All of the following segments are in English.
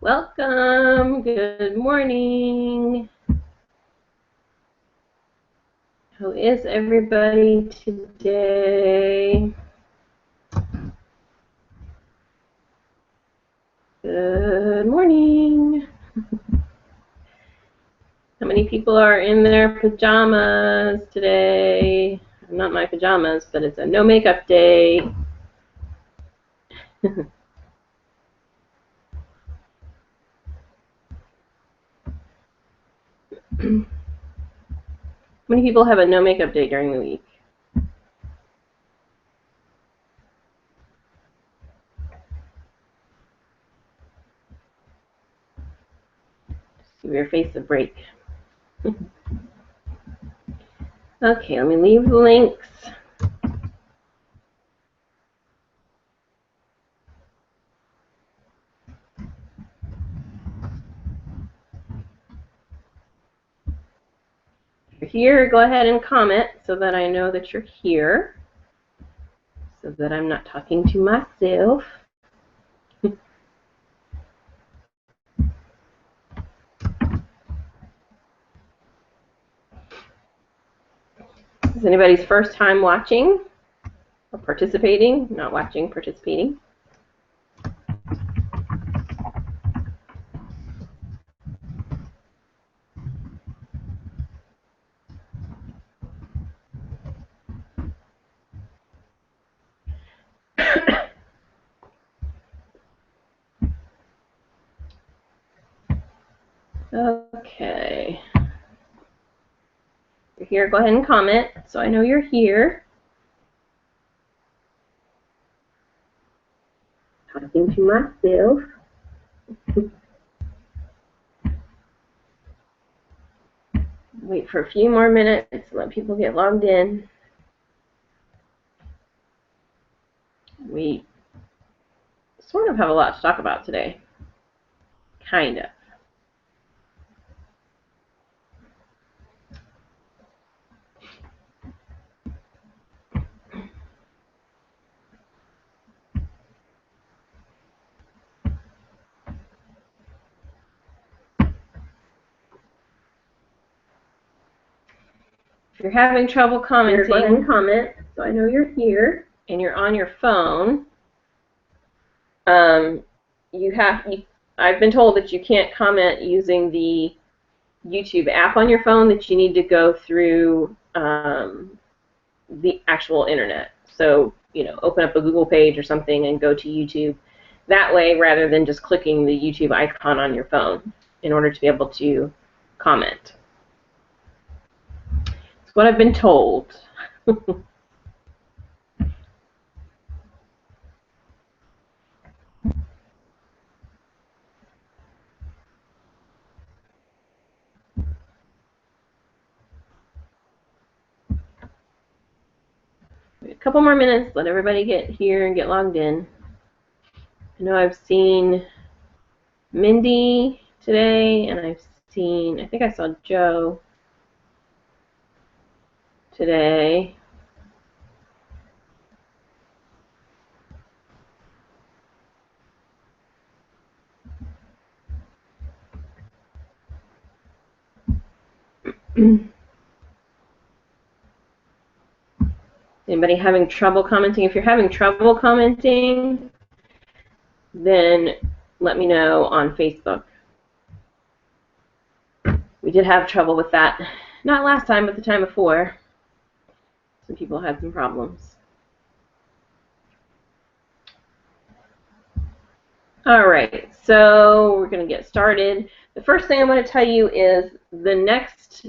Welcome. Good morning. How is everybody today? Good morning. How many people are in their pajamas today? Not my pajamas, but it's a no makeup day. How many people have a no makeup day during the week? Just give your face a break. Okay, let me leave the links. If you're here, go ahead and comment so that I know that you're here, so that I'm not talking to myself. Is this anybody's first time watching or participating? Not watching, participating. Okay. If you're here, go ahead and comment so I know you're here. Talking to myself. Wait for a few more minutes to let people get logged in. We sort of have a lot to talk about today. Kind of. If you're having trouble commenting, go ahead and comment so I know you're here and you're on your phone. I've been told that you can't comment using the YouTube app on your phone, that you need to go through the actual internet. So, open up a Google page or something and go to YouTube that way, rather than just clicking the YouTube icon on your phone in order to be able to comment. It's what I've been told. A couple more minutes, let everybody get here and get logged in. I know I've seen Mindy today, and I think I saw Joe today. Anybody having trouble commenting? If you're having trouble commenting, then let me know on Facebook. We did have trouble with that. Not last time, but the time before. Some people had some problems. All right, so we're going to get started. The first thing I'm going to tell you is the next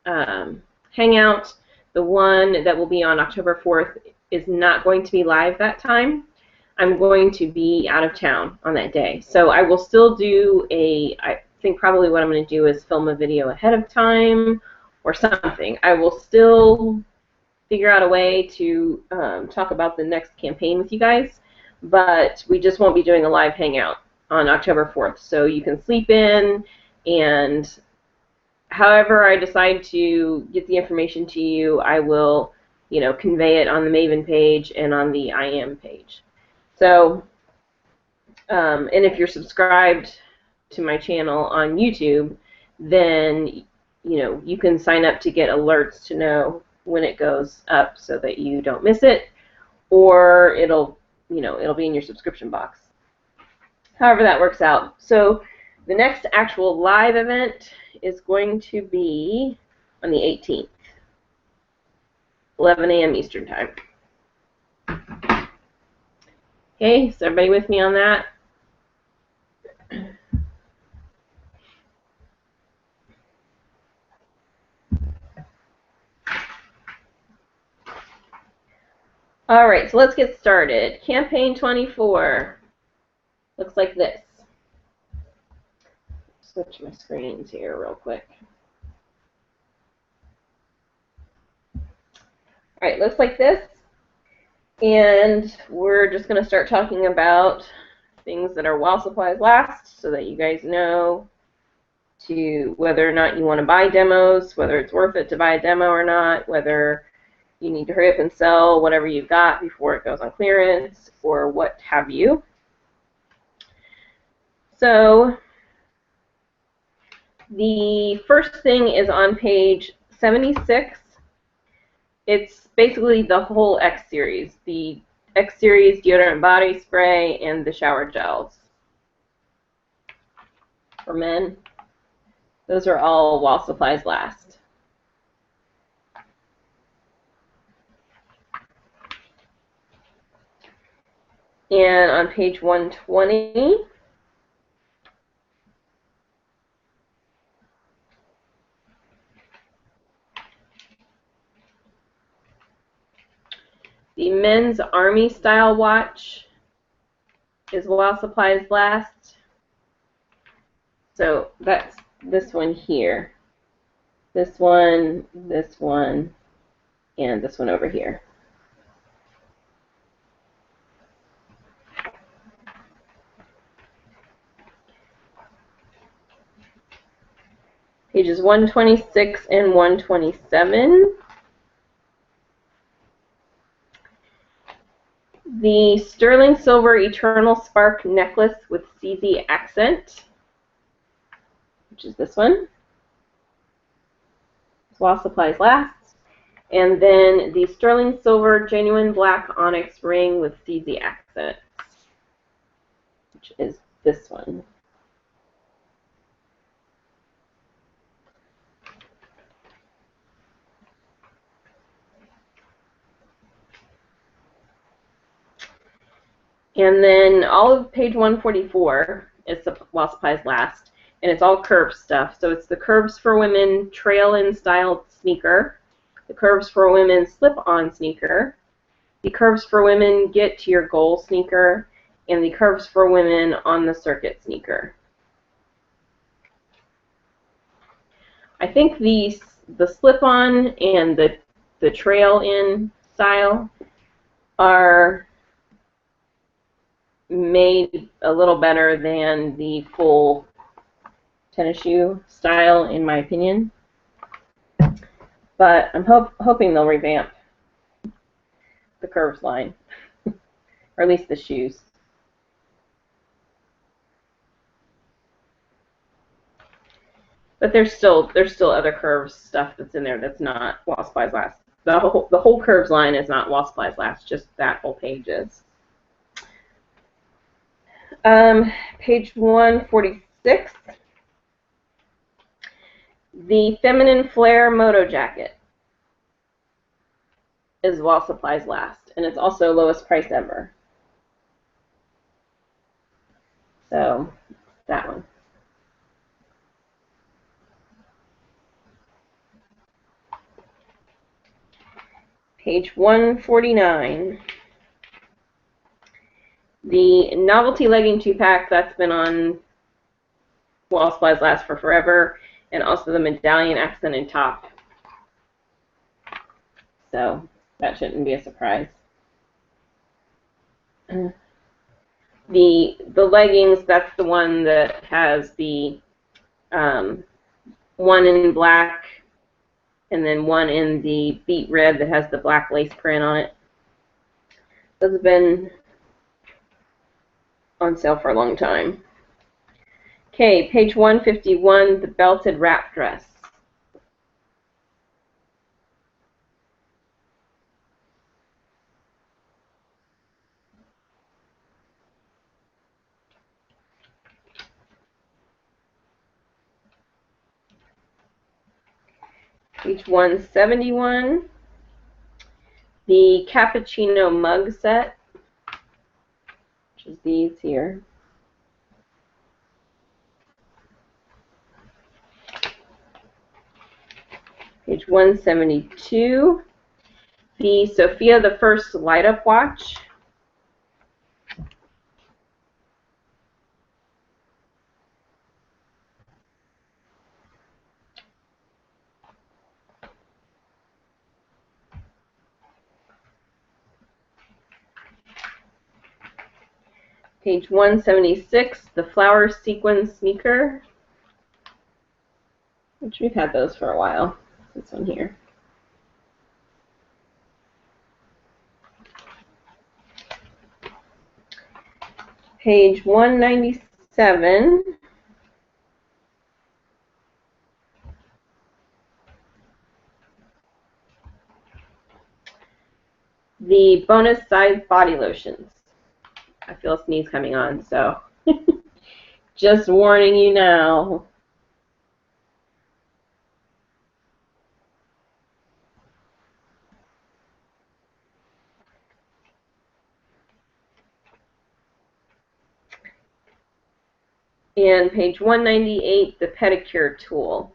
Hangout, the one that will be on October 4th, is not going to be live that time. I'm going to be out of town on that day. So I will still do I think probably what I'm going to do is film a video ahead of time or something. I will still figure out a way to talk about the next campaign with you guys, but we just won't be doing a live Hangout on October 4th. So you can sleep in, and however I decide to get the information to you, I will, convey it on the Maven page and on the IM page. So And if you're subscribed to my channel on YouTube, then you can sign up to get alerts to know when it goes up so that you don't miss it, or it'll be in your subscription box. However that works out. So the next actual live event is going to be on the 18th, 11 a.m. Eastern Time. Okay, is everybody with me on that? All right, so let's get started. Campaign 24 looks like this. Switch my screens here real quick. All right, looks like this. And we're just going to start talking about things that are while supplies last so that you guys know whether or not you want to buy demos, whether it's worth it to buy a demo or not, whether you need to hurry up and sell whatever you've got before it goes on clearance, or what have you. So the first thing is on page 76. It's basically the whole X series, the X series deodorant body spray and the shower gels for men. Those are all while supplies last. And on page 120, the men's army style watch is while supplies last. So that's this one here. This one, and this one over here. Pages 126 and 127. The sterling silver eternal spark necklace with CZ accent, which is this one, while supplies last. And then the sterling silver genuine black onyx ring with CZ accent, which is this one. And then all of page 144 is while supplies last, and it's all Curves stuff. So it's the Curves for Women trail-in style sneaker, the Curves for Women slip-on sneaker, the Curves for Women get to your goal sneaker, and the Curves for Women on the circuit sneaker. I think the slip-on and the trail-in style are made a little better than the full tennis shoe style, in my opinion. But I'm hoping they'll revamp the Curves line, or at least the shoes. But there's still other Curves stuff that's in there that's not while supplies last. The whole Curves line is not while supplies last, just that whole page is. Page 146, the Feminine Flare Moto Jacket is while supplies last, and it's also lowest price ever. So that one. Page 149. The Novelty Legging 2-pack, that's been on while supplies last for forever, and also the Medallion accented top. So that shouldn't be a surprise. The leggings, that's the one that has the one in black and then one in the beet red that has the black lace print on it. Those have been on sale for a long time. Okay, page 151, the belted wrap dress. Page 171, the cappuccino mug set, which is these here. Page 172, the Sophia the First light-up watch. Page 176, the flower sequin sneaker, which we've had those for a while. This one here. Page 197, the bonus size body lotions. I feel a sneeze coming on, so just warning you now. And page 198, the pedicure tool.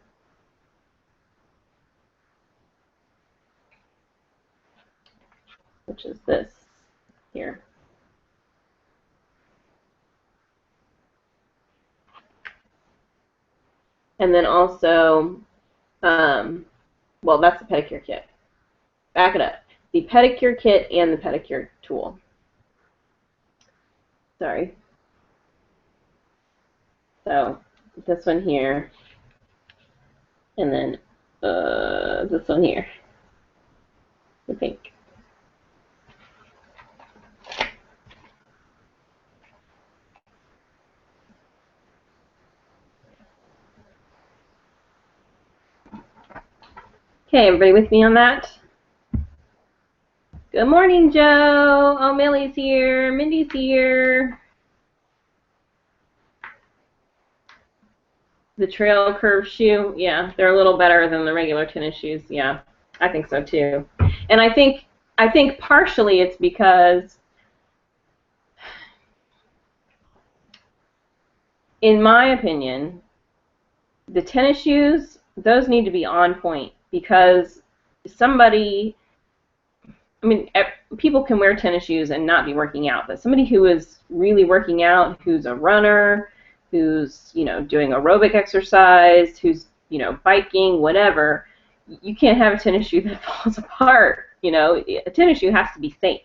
Which is this here. And then also, well, that's the pedicure kit. Back it up. The pedicure kit and the pedicure tool. Sorry. So this one here, and then this one here, the pink. Okay, everybody with me on that? Good morning, Joe. Oh, Millie's here. Mindy's here. The trail curve shoe, yeah, they're a little better than the regular tennis shoes. Yeah, I think so too. And I think partially it's because, in my opinion, the tennis shoes, those need to be on point, because somebody, I mean, people can wear tennis shoes and not be working out, but somebody who is really working out, who's a runner, who's, you know, doing aerobic exercise, who's, you know, biking, whatever, you can't have a tennis shoe that falls apart. You know, a tennis shoe has to be safe,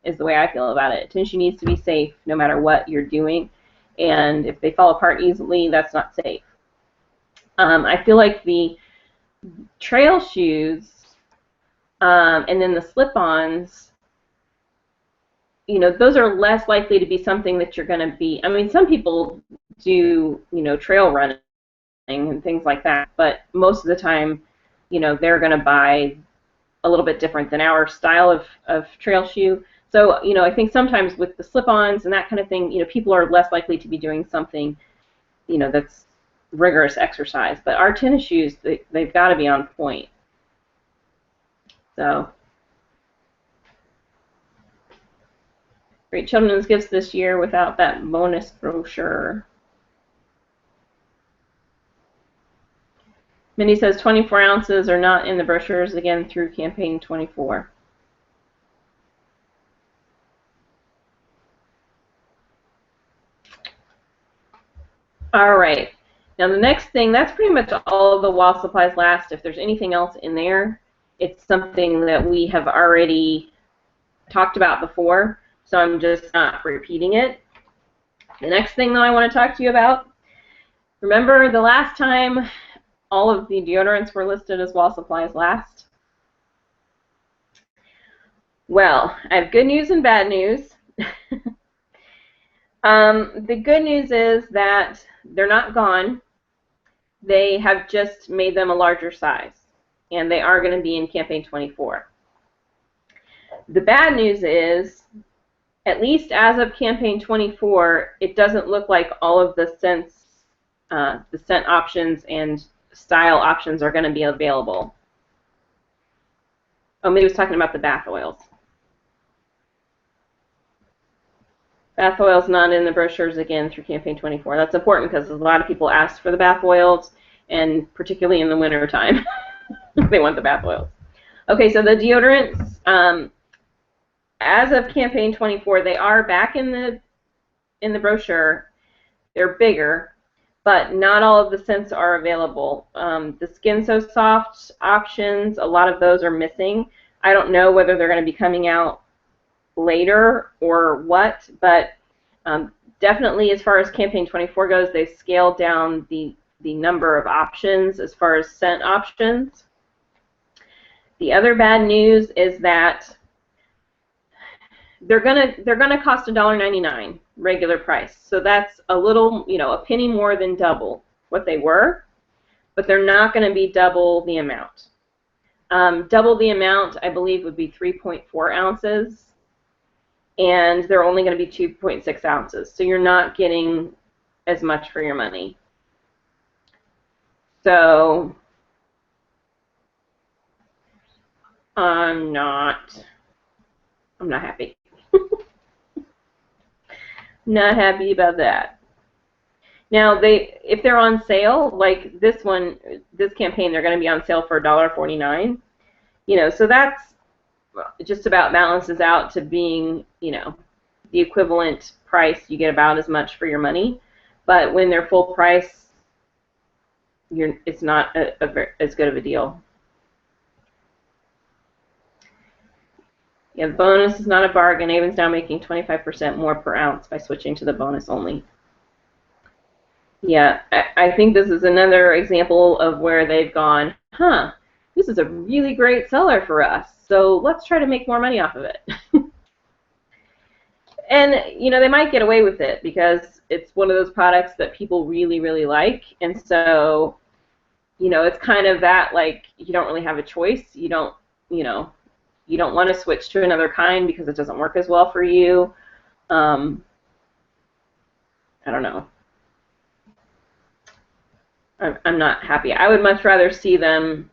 is the way I feel about it. A tennis shoe needs to be safe no matter what you're doing, and if they fall apart easily, that's not safe. I feel like the trail shoes and then the slip-ons, you know, those are less likely to be something that you're going to be, I mean, some people do, you know, trail running and things like that, but most of the time, you know, they're going to buy a little bit different than our style of trail shoe. So, you know, I think sometimes with the slip-ons and that kind of thing, you know, people are less likely to be doing something, you know, that's rigorous exercise. But our tennis shoes, they've got to be on point. So, great children's gifts this year without that bonus brochure. Mindy says 24 ounces are not in the brochures, again, through campaign 24. All right. Now the next thing, that's pretty much all of the while supplies last. If there's anything else in there, it's something that we have already talked about before, so I'm just not repeating it. The next thing, though, I want to talk to you about, remember the last time all of the deodorants were listed as while supplies last? Well, I have good news and bad news. The good news is that they're not gone. They have just made them a larger size, and they are going to be in campaign 24. The bad news is, at least as of campaign 24, it doesn't look like all of the scent options and style options are going to be available. Oh, maybe he was talking about the bath oils. Bath oils not in the brochures again through campaign 24. That's important because a lot of people ask for the bath oils, and particularly in the winter time, they want the bath oils. Okay, so the deodorants, as of campaign 24, they are back in the brochure. They're bigger, but not all of the scents are available. The Skin So Soft options, a lot of those are missing. I don't know whether they're going to be coming out later or what, but definitely as far as campaign 24 goes, they scaled down the number of options as far as scent options. The other bad news is that they're gonna cost $1.99 regular price. So that's a little, a penny more than double what they were, but they're not going to be double the amount. Double the amount, I believe, would be 3.4 ounces, and they're only going to be 2.6 ounces. So you're not getting as much for your money. So I'm not happy. Not happy about that. Now, if they're on sale, like this campaign, they're going to be on sale for $1.49. So that's just about balances out to being, the equivalent price. You get about as much for your money. But when they're full price, it's not as good of a deal. Yeah, the bonus is not a bargain. Avon's now making 25% more per ounce by switching to the bonus only. Yeah, I think this is another example of where they've gone, this is a really great seller for us, so let's try to make more money off of it. And, they might get away with it because it's one of those products that people really, really like, and so, it's kind of that, like, you don't really have a choice. You don't want to switch to another kind because it doesn't work as well for you. I don't know. I'm not happy. I would much rather see them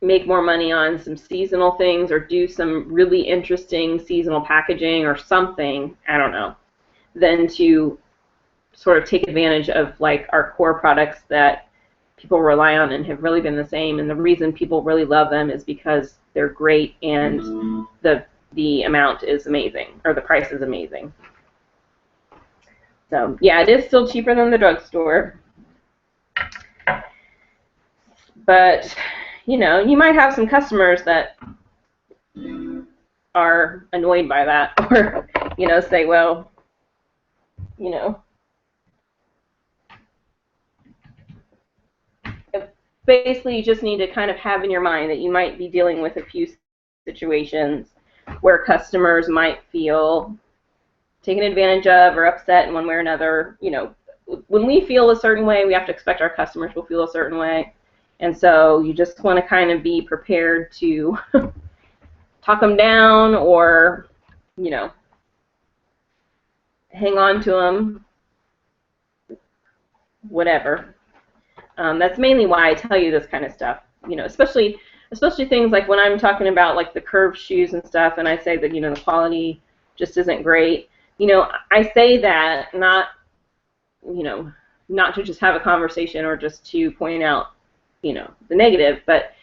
make more money on some seasonal things or do some really interesting seasonal packaging or something, I don't know, than to sort of take advantage of like our core products that people rely on and have really been the same. And the reason people really love them is because they're great and the amount is amazing, or the price is amazing. So yeah, it is still cheaper than the drugstore. But, you might have some customers that are annoyed by that, or, say, well, basically you just need to kind of have in your mind that you might be dealing with a few situations where customers might feel taken advantage of or upset in one way or another. When we feel a certain way, we have to expect our customers will feel a certain way. And so you just want to kind of be prepared to talk them down or, hang on to them, whatever. That's mainly why I tell you this kind of stuff, especially things like when I'm talking about like the curved shoes and stuff, and I say that, the quality just isn't great. I say that not to just have a conversation or just to point out, the negative, but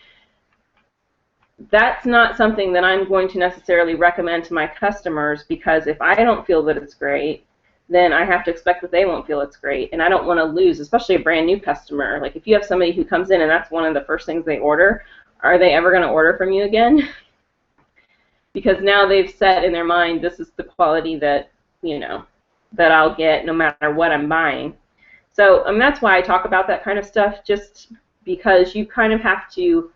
that's not something that I'm going to necessarily recommend to my customers, because if I don't feel that it's great, then I have to expect that they won't feel it's great, and I don't want to lose, especially a brand new customer. Like if you have somebody who comes in and that's one of the first things they order, are they ever going to order from you again? Because now they've set in their mind, this is the quality that, that I'll get no matter what I'm buying. So that's why I talk about that kind of stuff, just because you kind of have to,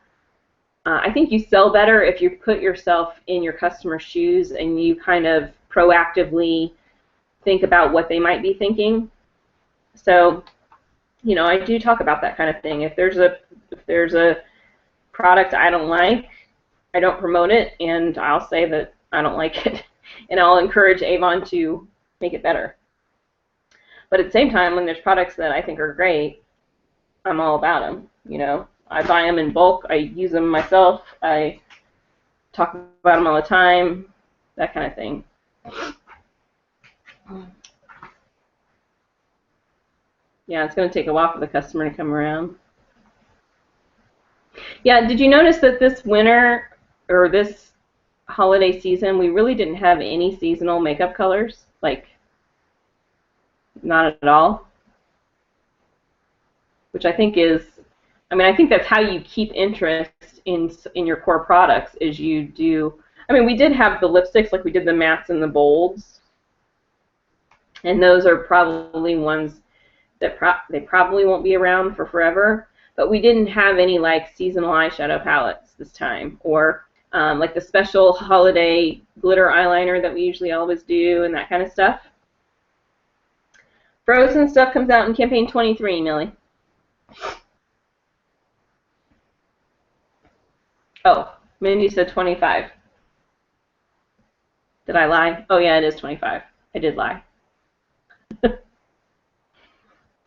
I think you sell better if you put yourself in your customer's shoes and you kind of proactively think about what they might be thinking. So, you know, I do talk about that kind of thing. If there's a product I don't like, I don't promote it, and I'll say that I don't like it, and I'll encourage Avon to make it better. But at the same time, when there's products that I think are great, I'm all about them. You know, I buy them in bulk. I use them myself. I talk about them all the time, that kind of thing. Yeah, it's going to take a while for the customer to come around. Yeah, did you notice that this winter or this holiday season, we really didn't have any seasonal makeup colors? Like, not at all. Which I think is, I mean, I think that's how you keep interest in your core products, is you do, I mean, we did have the lipsticks, like we did the mattes and the bolds, and those are probably ones that they probably won't be around for forever, but we didn't have any like seasonal eyeshadow palettes this time, or like the special holiday glitter eyeliner that we usually always do, and that kind of stuff. Frozen stuff comes out in campaign 23, Millie. Oh, Mindy said 25. Did I lie? Oh yeah, it is 25. I did lie.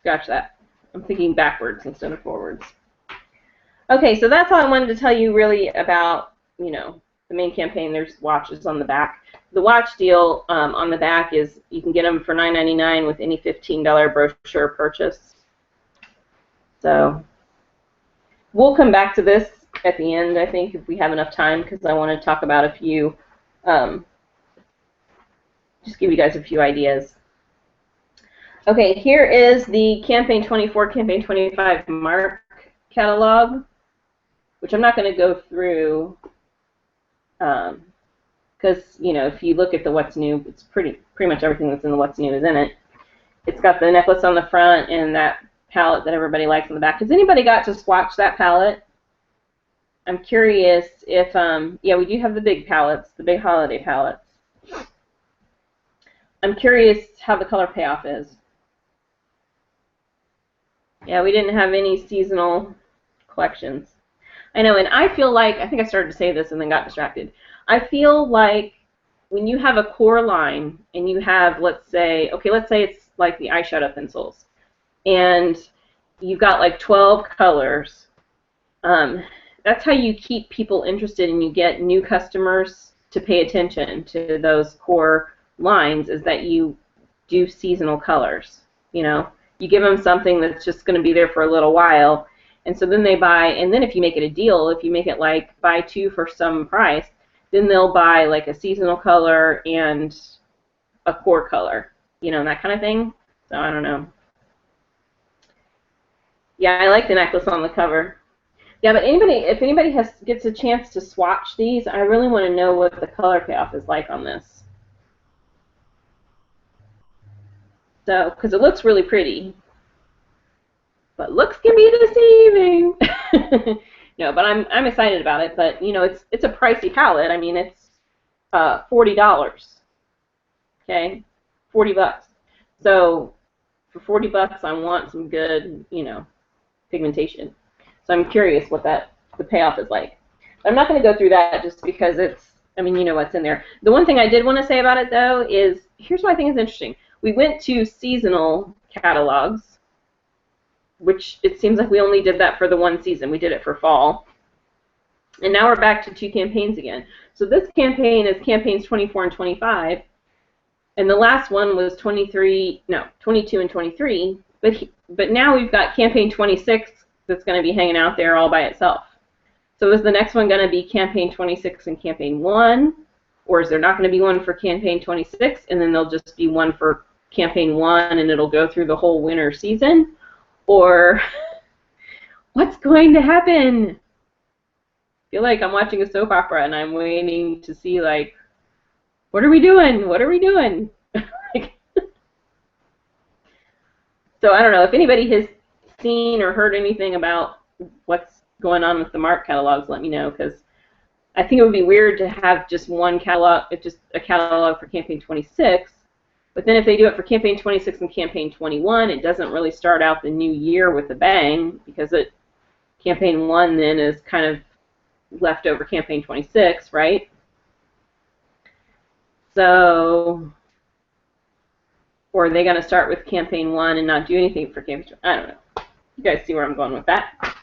Scratch that. I'm thinking backwards instead of forwards. Okay, so that's all I wanted to tell you really about, you know, the main campaign. There's watches on the back. The watch deal on the back is you can get them for $9.99 with any $15 brochure purchase. So we'll come back to this at the end, I think, if we have enough time, because I want to talk about a few, just give you guys a few ideas. Okay, here is the Campaign 24, Campaign 25 Mark catalog, which I'm not going to go through, because, you know, if you look at the What's New, it's pretty much everything that's in the What's New is in it. It's got the necklace on the front and that palette that everybody likes on the back. Has anybody got to swatch that palette? I'm curious if, yeah, we do have the big palettes, the big holiday palettes. I'm curious how the color payoff is. Yeah, we didn't have any seasonal collections. I know, and I feel like, I think I started to say this and then got distracted. I feel like when you have a core line and you have, let's say it's like the eyeshadow pencils, and you've got like 12 colors, that's how you keep people interested and you get new customers to pay attention to those core lines, is that you do seasonal colors, you know. You give them something that's just going to be there for a little while, and so then they buy, and then if you make it a deal, if you make it like buy two for some price, then they'll buy like a seasonal color and a core color, you know, that kind of thing. So I don't know. Yeah, I like the necklace on the cover. Yeah, but if anybody gets a chance to swatch these, I really want to know what the color payoff is like on this. So, because it looks really pretty, but looks can be deceiving. No, but I'm excited about it. But you know, it's a pricey palette. I mean, it's $40. Okay, $40. So for $40, I want some good, you know, pigmentation. So I'm curious what the payoff is like. I'm not going to go through that just because it's, I mean, you know what's in there. The one thing I did want to say about it though is, here's what I think is interesting. We went to seasonal catalogs, which it seems like we only did that for the one season. We did it for fall. And now we're back to two campaigns again. So this campaign is campaigns 24 and 25. And the last one was 22 and 23. But now we've got campaign 26 that's going to be hanging out there all by itself. So is the next one going to be campaign 26 and campaign 1? Or is there not going to be one for campaign 26 and then there'll just be one for campaign 1 and it'll go through the whole winter season? Or what's going to happen? I feel like I'm watching a soap opera and I'm waiting to see, like, what are we doing? What are we doing? So I don't know. If anybody has seen or heard anything about what's going on with the Mark catalogs, let me know, because I think it would be weird to have just one catalog, just a catalog for campaign 26, But then if they do it for campaign 26 and campaign 21, it doesn't really start out the new year with a bang, because campaign 1 then is kind of leftover campaign 26, right? So, or are they going to start with campaign 1 and not do anything for campaign 2? I don't know. You guys see where I'm going with that?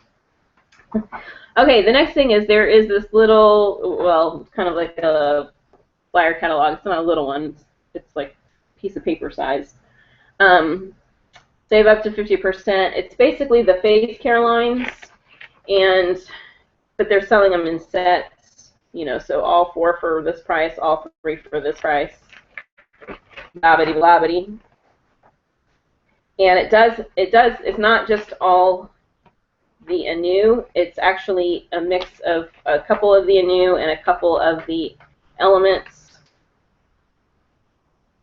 Okay, the next thing is there is this little, well, it's kind of like a flyer catalog. It's not a little one. It's like a piece of paper size. Save up to 50%. It's basically the face care lines, but they're selling them in sets, you know, so all 4 for this price, all 3 for this price. Blabbity blabbity. And it's not just all the Anew. It's actually a mix of a couple of the Anew and a couple of the Elements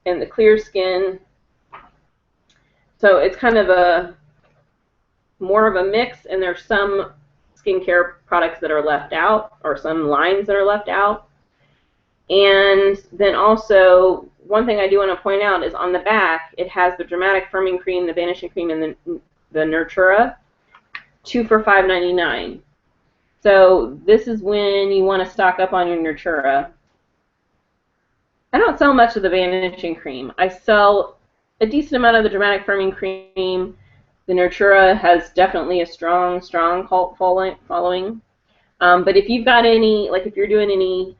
and the Clear Skin. So it's kind of more of a mix, and there's some skincare products that are left out, or some lines that are left out. And then also, one thing I do want to point out is on the back, it has the Dramatic Firming Cream, the Vanishing Cream, and the Nurtura, 2 for $5.99. So this is when you want to stock up on your Nurtura. I don't sell much of the Vanishing Cream. I sell a decent amount of the Dramatic Firming Cream. The Nurtura has definitely a strong cult following. But if you've got any, like if you're doing any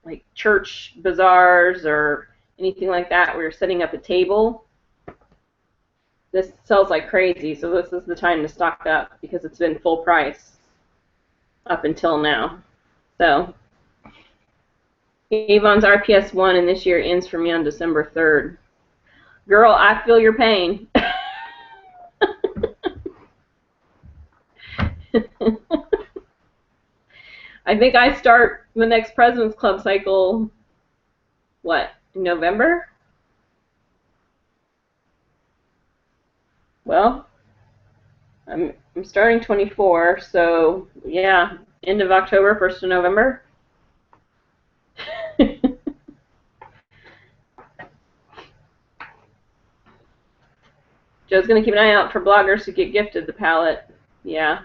like church bazaars or anything like that where you're setting up a table, this sells like crazy. So this is the time to stock up, because it's been full price up until now. So Avon's RPS 1 and this year ends for me on December 3rd. Girl, I feel your pain. I think I start the next President's Club cycle, what, in November? Well, I'm starting 24, so yeah, end of October, 1st of November. Joe's going to keep an eye out for bloggers who get gifted the palette. Yeah.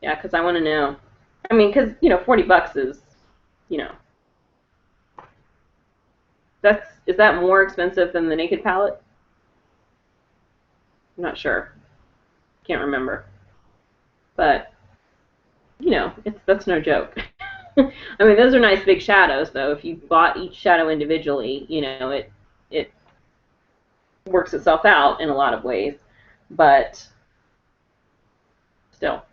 Yeah, because I want to know. I mean, because, you know, 40 bucks is, you know. Is that more expensive than the Naked palette? I'm not sure. Can't remember. But, you know, that's no joke. I mean, those are nice big shadows, though. If you bought each shadow individually, you know, it works itself out in a lot of ways, but still.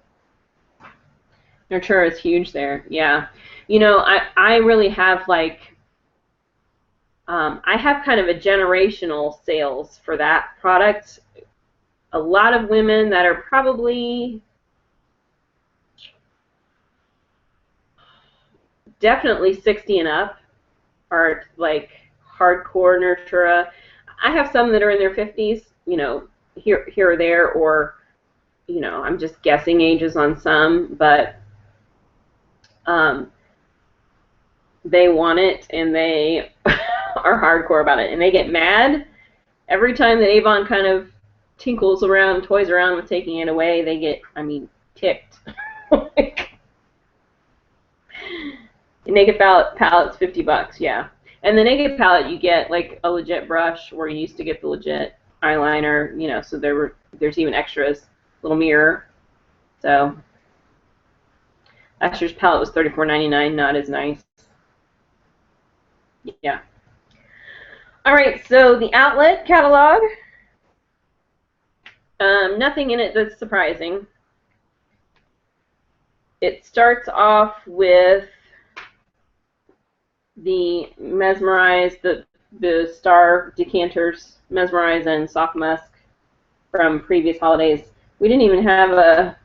Nurtura is huge there, yeah. You know, I really have like, I have kind of a generational sales for that product. A lot of women that are probably definitely 60 and up are like hardcore Nurtura. I have some that are in their 50s, you know, here or there, or, you know, I'm just guessing ages on some, but they want it, and they are hardcore about it, and they get mad every time that Avon kind of tinkles around, toys around with taking it away. They get, I mean, ticked. The Naked palette's 50 bucks, yeah. And the Naked palette, you get like a legit brush, where you used to get the legit eyeliner, you know, so there's even extras, little mirror. So last year's palette was $34.99, not as nice. Yeah. All right, so the Outlet catalog, nothing in it that's surprising. It starts off with the Mesmerize, the Star decanters, Mesmerize and Soft Musk from previous holidays. We didn't even have a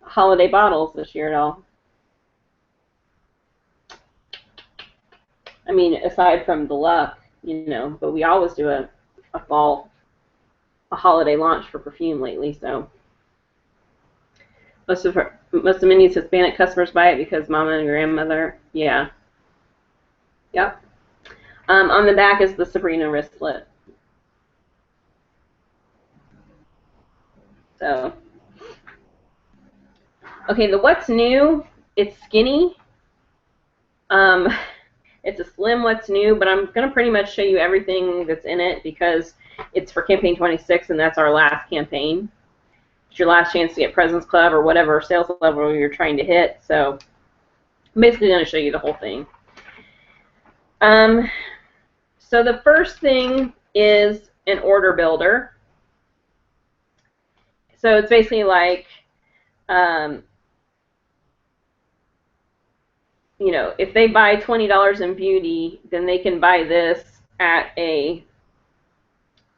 holiday bottles this year at all. I mean, aside from the Luck, you know, but we always do a holiday launch for perfume lately, so most Most of Mindy's Hispanic customers buy it because mama and grandmother. Yeah. Yep. On the back is the Sabrina wristlet. So, okay, the what's new, it's skinny. It's a slim what's new, but I'm going to pretty much show you everything that's in it because it's for campaign 26 and that's our last campaign. It's your last chance to get President's Club or whatever sales level you're trying to hit. So I'm basically going to show you the whole thing. So the first thing is an order builder. So it's basically like, you know, if they buy $20 in beauty, then they can buy this at a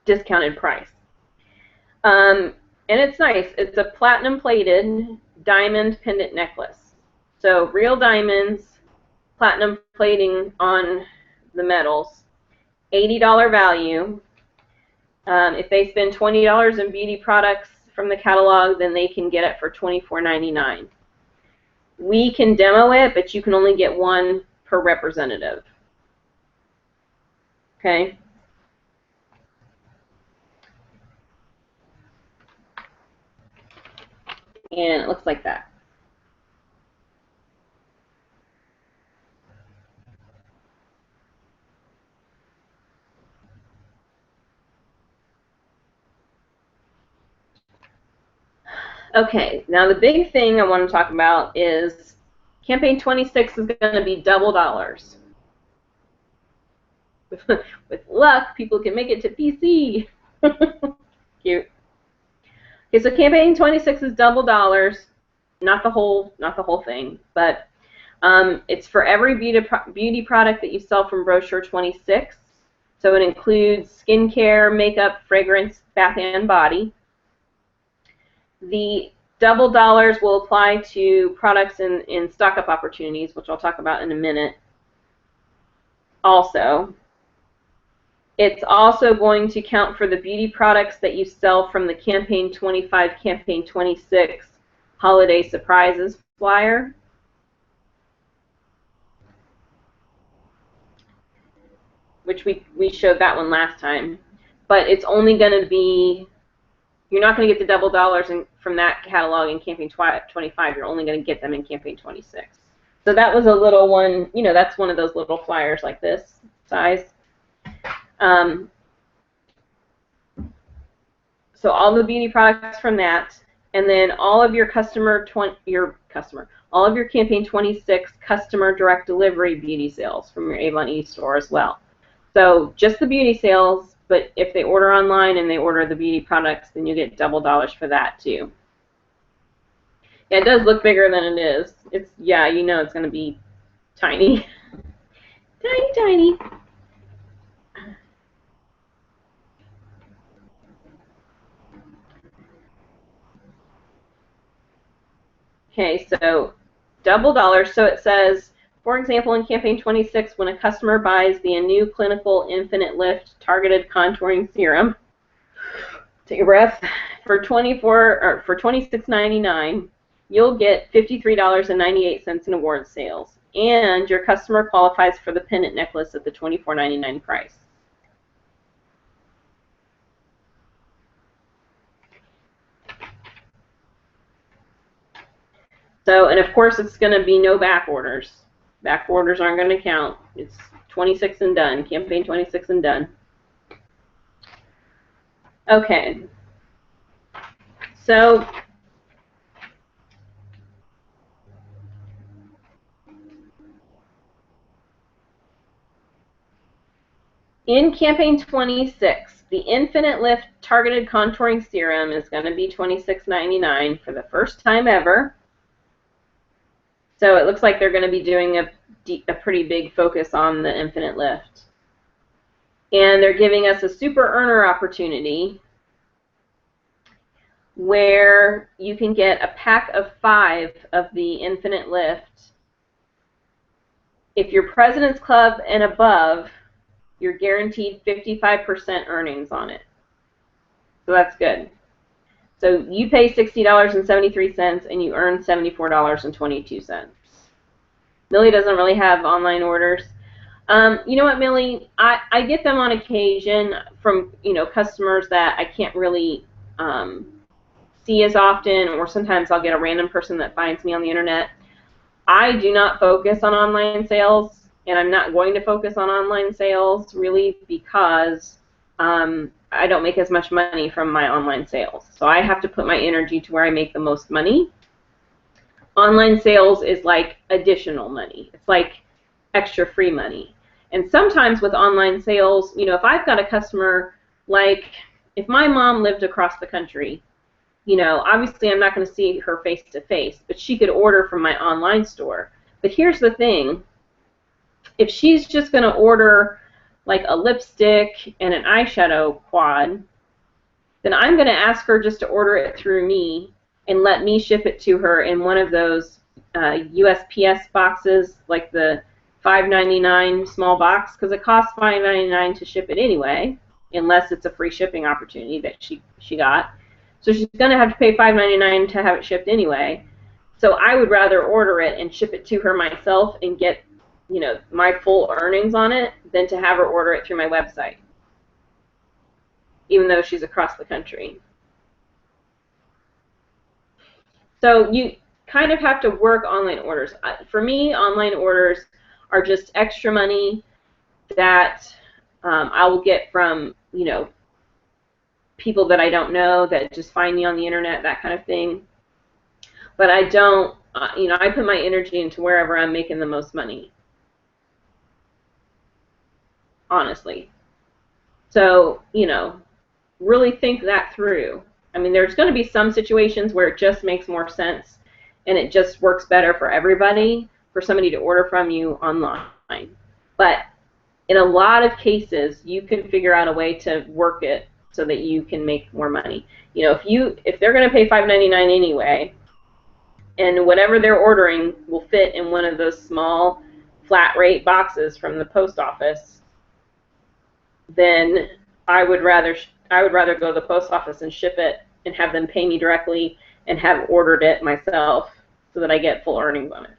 discounted price. And it's nice. It's a platinum plated diamond pendant necklace. So real diamonds, platinum plating on the metals, $80 value. If they spend $20 in beauty products from the catalog, then they can get it for $24.99. We can demo it, but you can only get one per representative. Okay? And it looks like that. Okay, now the big thing I want to talk about is campaign 26 is going to be double dollars. With luck, people can make it to PC. Cute. Okay, so campaign 26 is double dollars, not the whole thing, but it's for every beauty product that you sell from brochure 26. So it includes skincare, makeup, fragrance, bath and body. The double dollars will apply to products in stock-up opportunities, which I'll talk about in a minute. Also, it's also going to count for the beauty products that you sell from the Campaign 25, Campaign 26 Holiday Surprises flyer. Which we showed that one last time. But it's only going to be, you're not going to get the double dollars from that catalog in Campaign 25. You're only going to get them in Campaign 26. So that was a little one, you know, that's one of those little flyers like this size. So all the beauty products from that, and then all of your all of your Campaign 26 customer direct delivery beauty sales from your Avon e-store as well. So just the beauty sales, but if they order online and they order the beauty products, then you get double dollars for that too. Yeah, it does look bigger than it is. It's, yeah, you know it's going to be tiny. Tiny, tiny. Okay, so double dollars. So it says, for example, in Campaign 26, when a customer buys the new Clinical Infinite Lift Targeted Contouring Serum, take a breath, for $26.99, you'll get $53.98 in award sales, and your customer qualifies for the pendant necklace at the $24.99 price. So, and of course, it's going to be no back orders. Back orders aren't going to count. It's 26 and done. Campaign 26 and done. Okay. So, in Campaign 26, the Infinite Lift Targeted Contouring Serum is going to be $26.99 for the first time ever. So it looks like they're going to be doing a pretty big focus on the Infinite Lift. And they're giving us a super earner opportunity where you can get a pack of 5 of the Infinite Lift. If you're President's Club and above, you're guaranteed 55% earnings on it. So that's good. So you pay $60.73 and you earn $74.22. Millie doesn't really have online orders. You know what, Millie? I get them on occasion from, customers that I can't really see as often, or sometimes I'll get a random person that finds me on the internet. I do not focus on online sales, and I'm not going to focus on online sales really because I don't make as much money from my online sales. So I have to put my energy to where I make the most money. Online sales is like additional money. It's like extra free money. And sometimes with online sales, if I've got a customer, like if my mom lived across the country, obviously I'm not going to see her face to face, but she could order from my online store. But here's the thing. If she's just going to order like a lipstick and an eyeshadow quad, then I'm going to ask her just to order it through me and let me ship it to her in one of those USPS boxes, like the $5.99 small box, because it costs $5.99 to ship it anyway, unless it's a free shipping opportunity that she got. So she's going to have to pay $5.99 to have it shipped anyway. So I would rather order it and ship it to her myself and get, my full earnings on it than to have her order it through my website, even though she's across the country. So you kind of have to work online orders. For me, online orders are just extra money that I will get from, people that I don't know that just find me on the internet, that kind of thing. But I don't, I put my energy into wherever I'm making the most money, honestly. So, really think that through. I mean, there's going to be some situations where it just makes more sense and it just works better for everybody for somebody to order from you online. But in a lot of cases, you can figure out a way to work it so that you can make more money. If they're going to pay $5.99 anyway, and whatever they're ordering will fit in one of those small flat rate boxes from the post office, then I would rather go to the post office and ship it and have them pay me directly and have ordered it myself so that I get full earnings on it.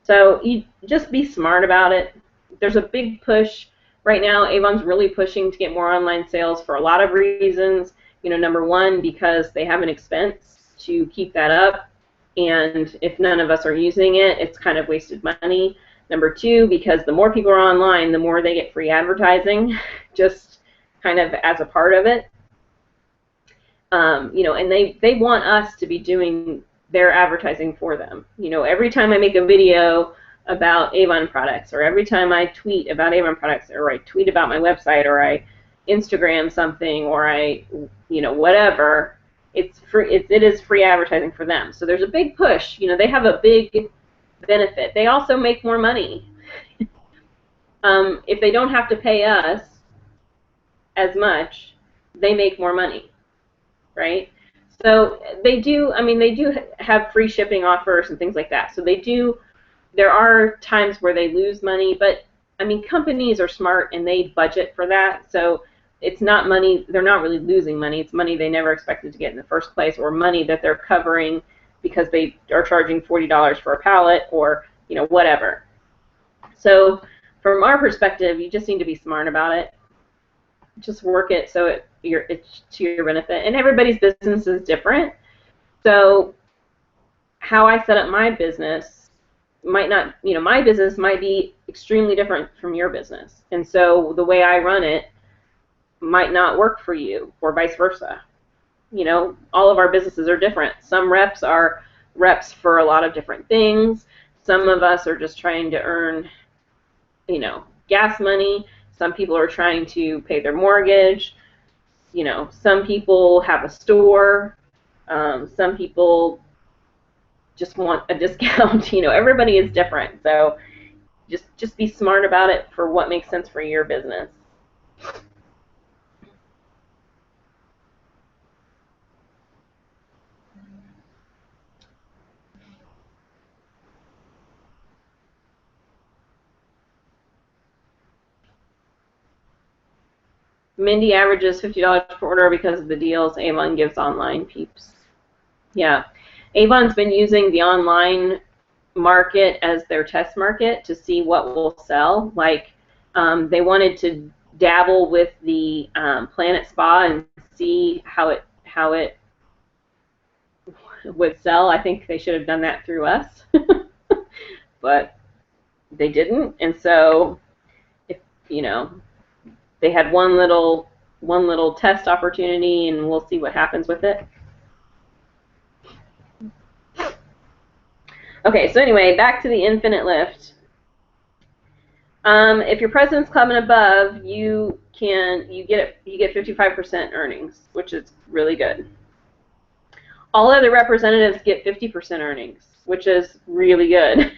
So you just be smart about it. There's a big push right now. Avon's really pushing to get more online sales for a lot of reasons. Number one, because they have an expense to keep that up, and if none of us are using it, it's kind of wasted money. Number two, because the more people are online, the more they get free advertising, just kind of as a part of it. And they want us to be doing their advertising for them. Every time I make a video about Avon products, or every time I tweet about Avon products, or I tweet about my website, or I Instagram something, or I, whatever, it's free. It is free advertising for them. So there's a big push. They have a big benefit. They also make more money. If they don't have to pay us as much, they make more money, right? So they do. I mean, they do have free shipping offers and things like that. So they do. There are times where they lose money, but I mean, companies are smart and they budget for that. So it's not money. They're not really losing money. It's money they never expected to get in the first place, or money that they're covering because they are charging $40 for a pallet, or whatever. So from our perspective, you just need to be smart about it. Just work it so it's to your benefit. And everybody's business is different. So how I set up my business might not, my business might be extremely different from your business. And so the way I run it might not work for you, or vice versa. All of our businesses are different. Some reps are reps for a lot of different things. Some of us are just trying to earn, gas money. Some people are trying to pay their mortgage. Some people have a store. Some people just want a discount. Everybody is different. So just be smart about it for what makes sense for your business. Mindy averages $50 per order because of the deals Avon gives online peeps. Yeah. Avon's been using the online market as their test market to see what will sell. Like, they wanted to dabble with the Planet Spa and see how it would sell. I think they should have done that through us, but they didn't. And so, if they had one little test opportunity, and we'll see what happens with it. Okay, so anyway, back to the Infinite Lift. If you're President's Club and above, you get 55% earnings, which is really good. All other representatives get 50% earnings, which is really good.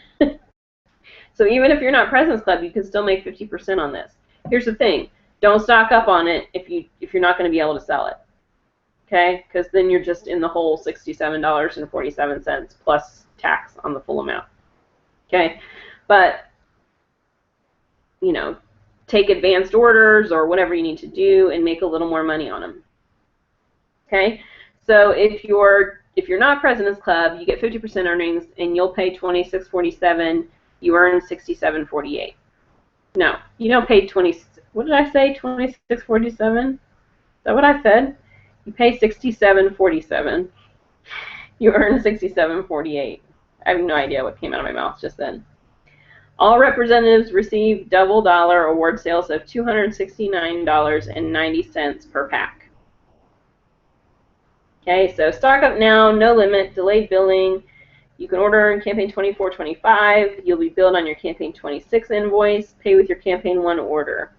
So even if you're not President's Club, you can still make 50% on this. Here's the thing: don't stock up on it if you're not going to be able to sell it. Okay, because then you're just in the whole $67.47 plus tax on the full amount. Okay, but take advanced orders or whatever you need to do and make a little more money on them. Okay, so if you're not President's Club, you get 50% earnings and you'll pay $26.47. You earn $67.48. No, you don't pay 20. What did I say? $26.47? Is that what I said? You pay $67.47. You earn $67.48. I have no idea what came out of my mouth just then. All representatives receive double dollar award sales of $269.90 per pack. Okay, so stock up now, no limit, delayed billing. You can order in campaign 24-25. You'll be billed on your campaign 26 invoice. Pay with your campaign 1 order.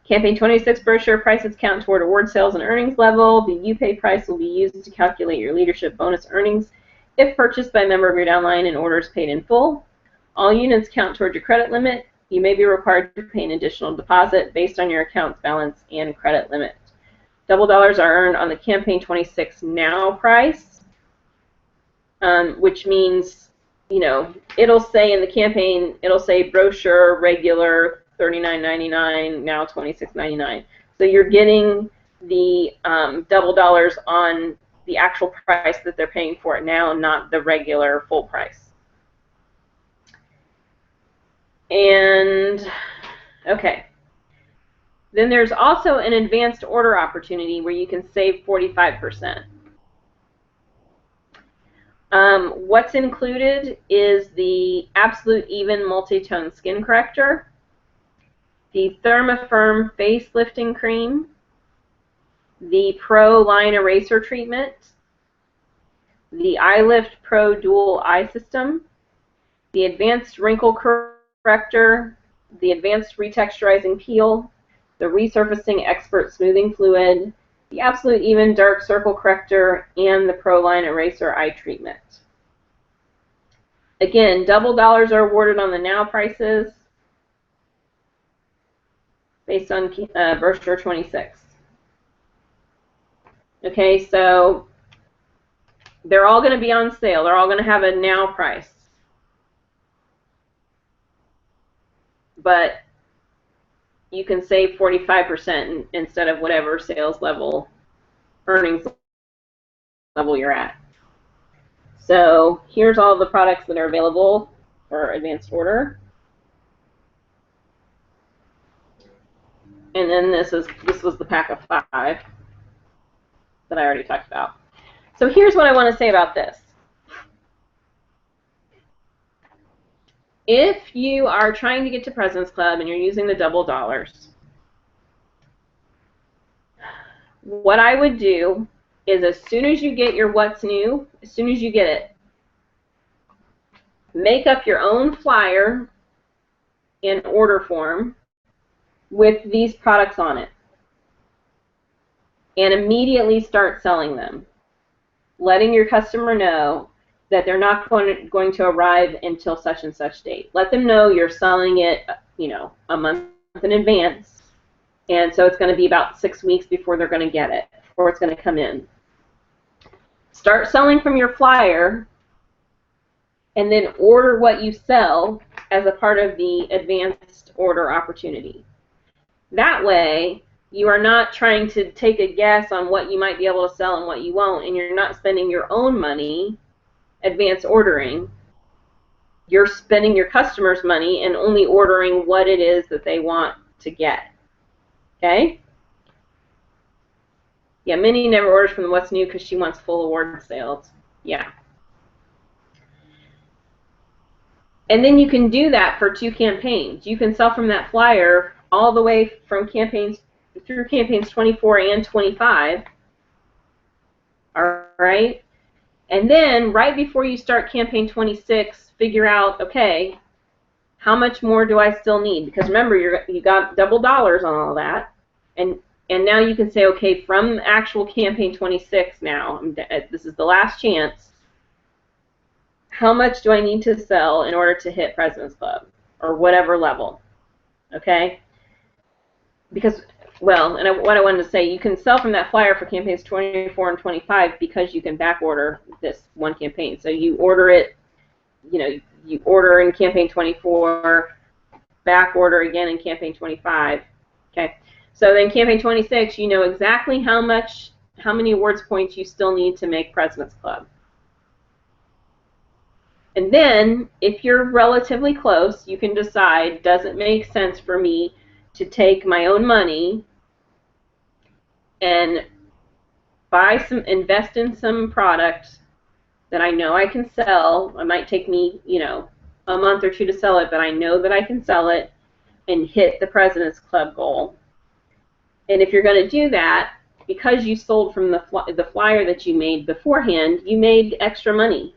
Campaign 26 brochure prices count toward award sales and earnings level. The UPay price will be used to calculate your leadership bonus earnings if purchased by a member of your downline and orders paid in full. All units count toward your credit limit. You may be required to pay an additional deposit based on your account's balance and credit limit. Double dollars are earned on the campaign 26 now price. Which means, it'll say in the campaign, it'll say brochure regular $39.99, now $26.99. So you're getting the double dollars on the actual price that they're paying for it now, not the regular full price. And, okay. Then there's also an advanced order opportunity where you can save 45%. What's included is the Absolute Even Multi-Tone Skin Corrector, the Thermafirm Face Lifting Cream, the Pro Line Eraser Treatment, the iLift Pro Dual Eye System, the Advanced Wrinkle Corrector, the Advanced Retexturizing Peel, the Resurfacing Expert Smoothing Fluid, the Absolute Even Dark Circle Corrector, and the Pro Line Eraser Eye Treatment. Again, double dollars are awarded on the now prices based on brochure 26. Okay, so they're all going to be on sale. They're all going to have a now price. But you can save 45% instead of whatever sales level, earnings level you're at. So here's all the products that are available for advanced order. And then this was the pack of 5 that I already talked about. So here's what I want to say about this. If you are trying to get to President's Club and you're using the double dollars, what I would do is as soon as you get your what's new, as soon as you get it, make up your own flyer in order form with these products on it and immediately start selling them, letting your customer know that they're not going to arrive until such and such date. Let them know you're selling it, a month in advance, and so it's going to be about 6 weeks before they're going to get it, before it's going to come in. Start selling from your flyer, and then order what you sell as a part of the advanced order opportunity. That way, you are not trying to take a guess on what you might be able to sell and what you won't, and you're not spending your own money advance ordering. You're spending your customers' money and only ordering what it is that they want to get. Okay? Yeah, Minnie never orders from the What's New because she wants full award sales. Yeah. And then you can do that for 2 campaigns. You can sell from that flyer all the way from campaigns through campaigns 24 and 25. All right? And then right before you start campaign 26, figure out, okay, how much more do I still need? Because remember, you got double dollars on all that. And now you can say, okay, from actual campaign 26 now, this is the last chance, how much do I need to sell in order to hit President's Club or whatever level? Okay? Because, well, and what I wanted to say, you can sell from that flyer for campaigns 24 and 25 because you can back order this one campaign. So you order it, you order in campaign 24, back order again in campaign 25. Okay? So then campaign 26, you know exactly how many awards points you still need to make President's Club. And then, if you're relatively close, you can decide, does it make sense for me to take my own money and invest in some product that I know I can sell? It might take me, a month or 2 to sell it, but I know that I can sell it and hit the President's Club goal. And if you're going to do that, because you sold from the flyer that you made beforehand, you made extra money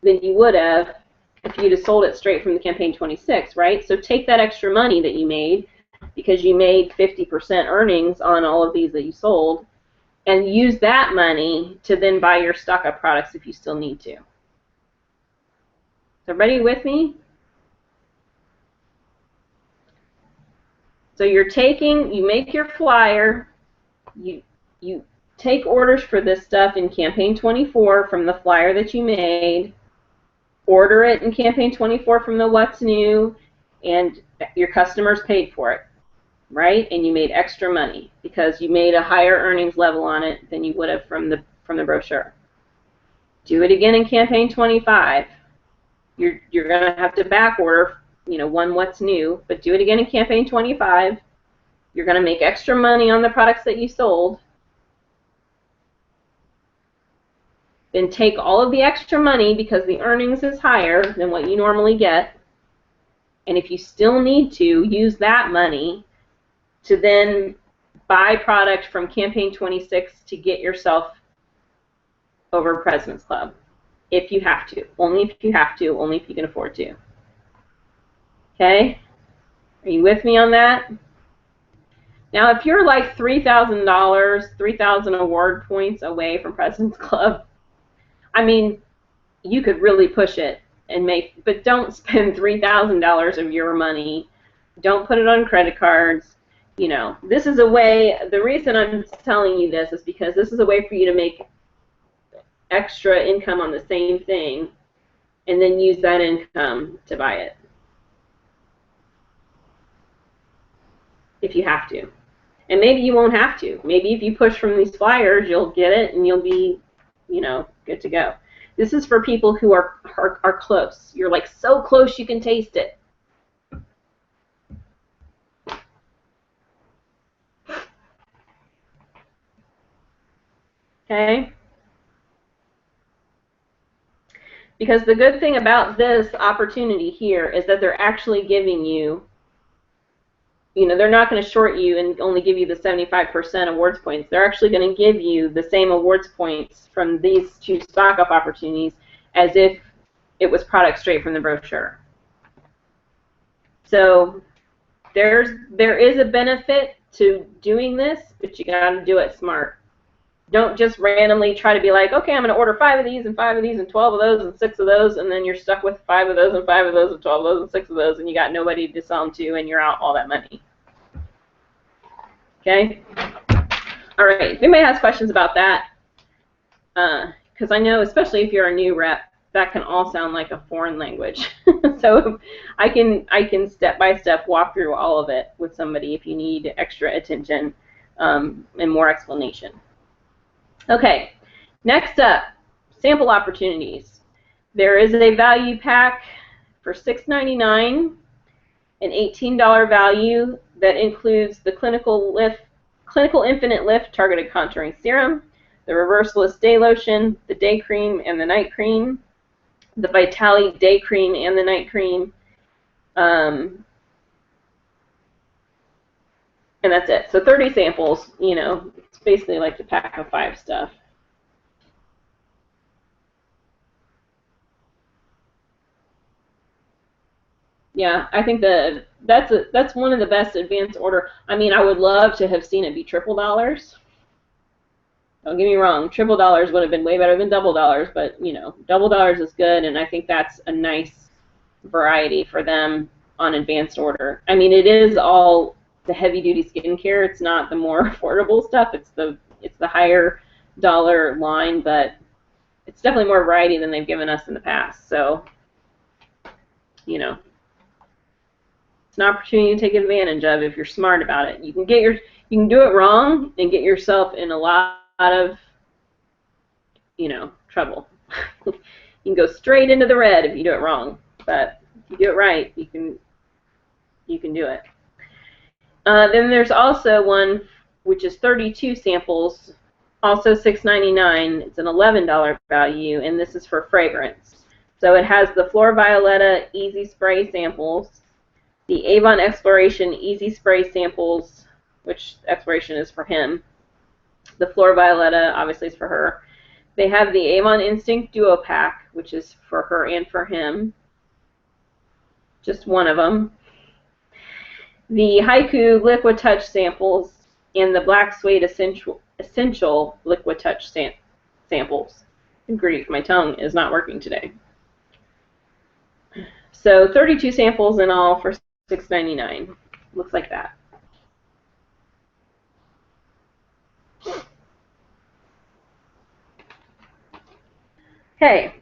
than you would have if you'd have sold it straight from the campaign 26, right? So take that extra money that you made, because you made 50% earnings on all of these that you sold, and use that money to then buy your stock-up products if you still need to. Is everybody with me? So you make your flyer, you take orders for this stuff in campaign 24 from the flyer that you made, order it in campaign 24 from the What's New, and your customers paid for it, right? And you made extra money because you made a higher earnings level on it than you would have from the brochure. Do it again in campaign 25. You're going to have to back order, one What's New, but do it again in campaign 25. You're going to make extra money on the products that you sold. Then take all of the extra money, because the earnings is higher than what you normally get. And if you still need to, use that money to then buy product from campaign 26 to get yourself over President's Club. If you have to. Only if you have to. Only if you can afford to. Okay? Are you with me on that? Now, if you're like $3,000, 3,000 award points away from President's Club, I mean, you could really push it and but don't spend $3,000 of your money. Don't put it on credit cards. This is a way, the reason I'm telling you this is because this is a way for you to make extra income on the same thing and then use that income to buy it. If you have to. And maybe you won't have to. Maybe if you push from these flyers, you'll get it and you'll be, good to go. This is for people who are close. You're like so close you can taste it. Okay? Because the good thing about this opportunity here is that they're actually giving you, they're not going to short you and only give you the 75% awards points. They're actually going to give you the same awards points from these 2 stock-up opportunities as if it was product straight from the brochure. So there is a benefit to doing this, but you got to do it smart. Don't just randomly try to be like, okay, I'm going to order 5 of these and 5 of these and 12 of those and 6 of those, and then you're stuck with 5 of those and 5 of those and 12 of those and 6 of those, and you got nobody to sell them to, and you're out all that money. Okay? All right. If anybody has questions about that, because I know, especially if you're a new rep, that can all sound like a foreign language. So I can step by step walk through all of it with somebody if you need extra attention and more explanation. Okay, next up, sample opportunities. There is a value pack for $6.99, an $18 value that includes the Clinical Infinite Lift Targeted Contouring Serum, the Reversalist Day Lotion, the Day Cream and the Night Cream, the Vitali Day Cream and the Night Cream, and that's it. So 30 samples, you know, it's basically like the pack of 5 stuff. Yeah, I think that's one of the best advanced order. I mean, I would love to have seen it be triple dollars. Don't get me wrong, triple dollars would have been way better than double dollars, but you know, double dollars is good, and I think that's a nice variety for them on advanced order. I mean, it is all the heavy-duty skincare. It's not the more affordable stuff. It's the higher dollar line, but it's definitely more variety than they've given us in the past. So, you know, it's an opportunity to take advantage of if you're smart about it. You can do it wrong and get yourself in a lot of, you know, trouble. You can go straight into the red if you do it wrong, but if you do it right, you can do it. Then there's also one which is 32 samples, also $6.99. It's an $11 value, and this is for fragrance. So it has the Flor Violetta Easy Spray samples, the Avon Exploration Easy Spray samples, which Exploration is for him. The Flor Violetta obviously is for her. They have the Avon Instinct Duo Pack, which is for her and for him. Just one of them. The Haiku Liquid Touch samples and the Black Suede Essential Liquid Touch samples. Good grief, my tongue is not working today. So 32 samples in all for $6.99. Looks like that. Okay,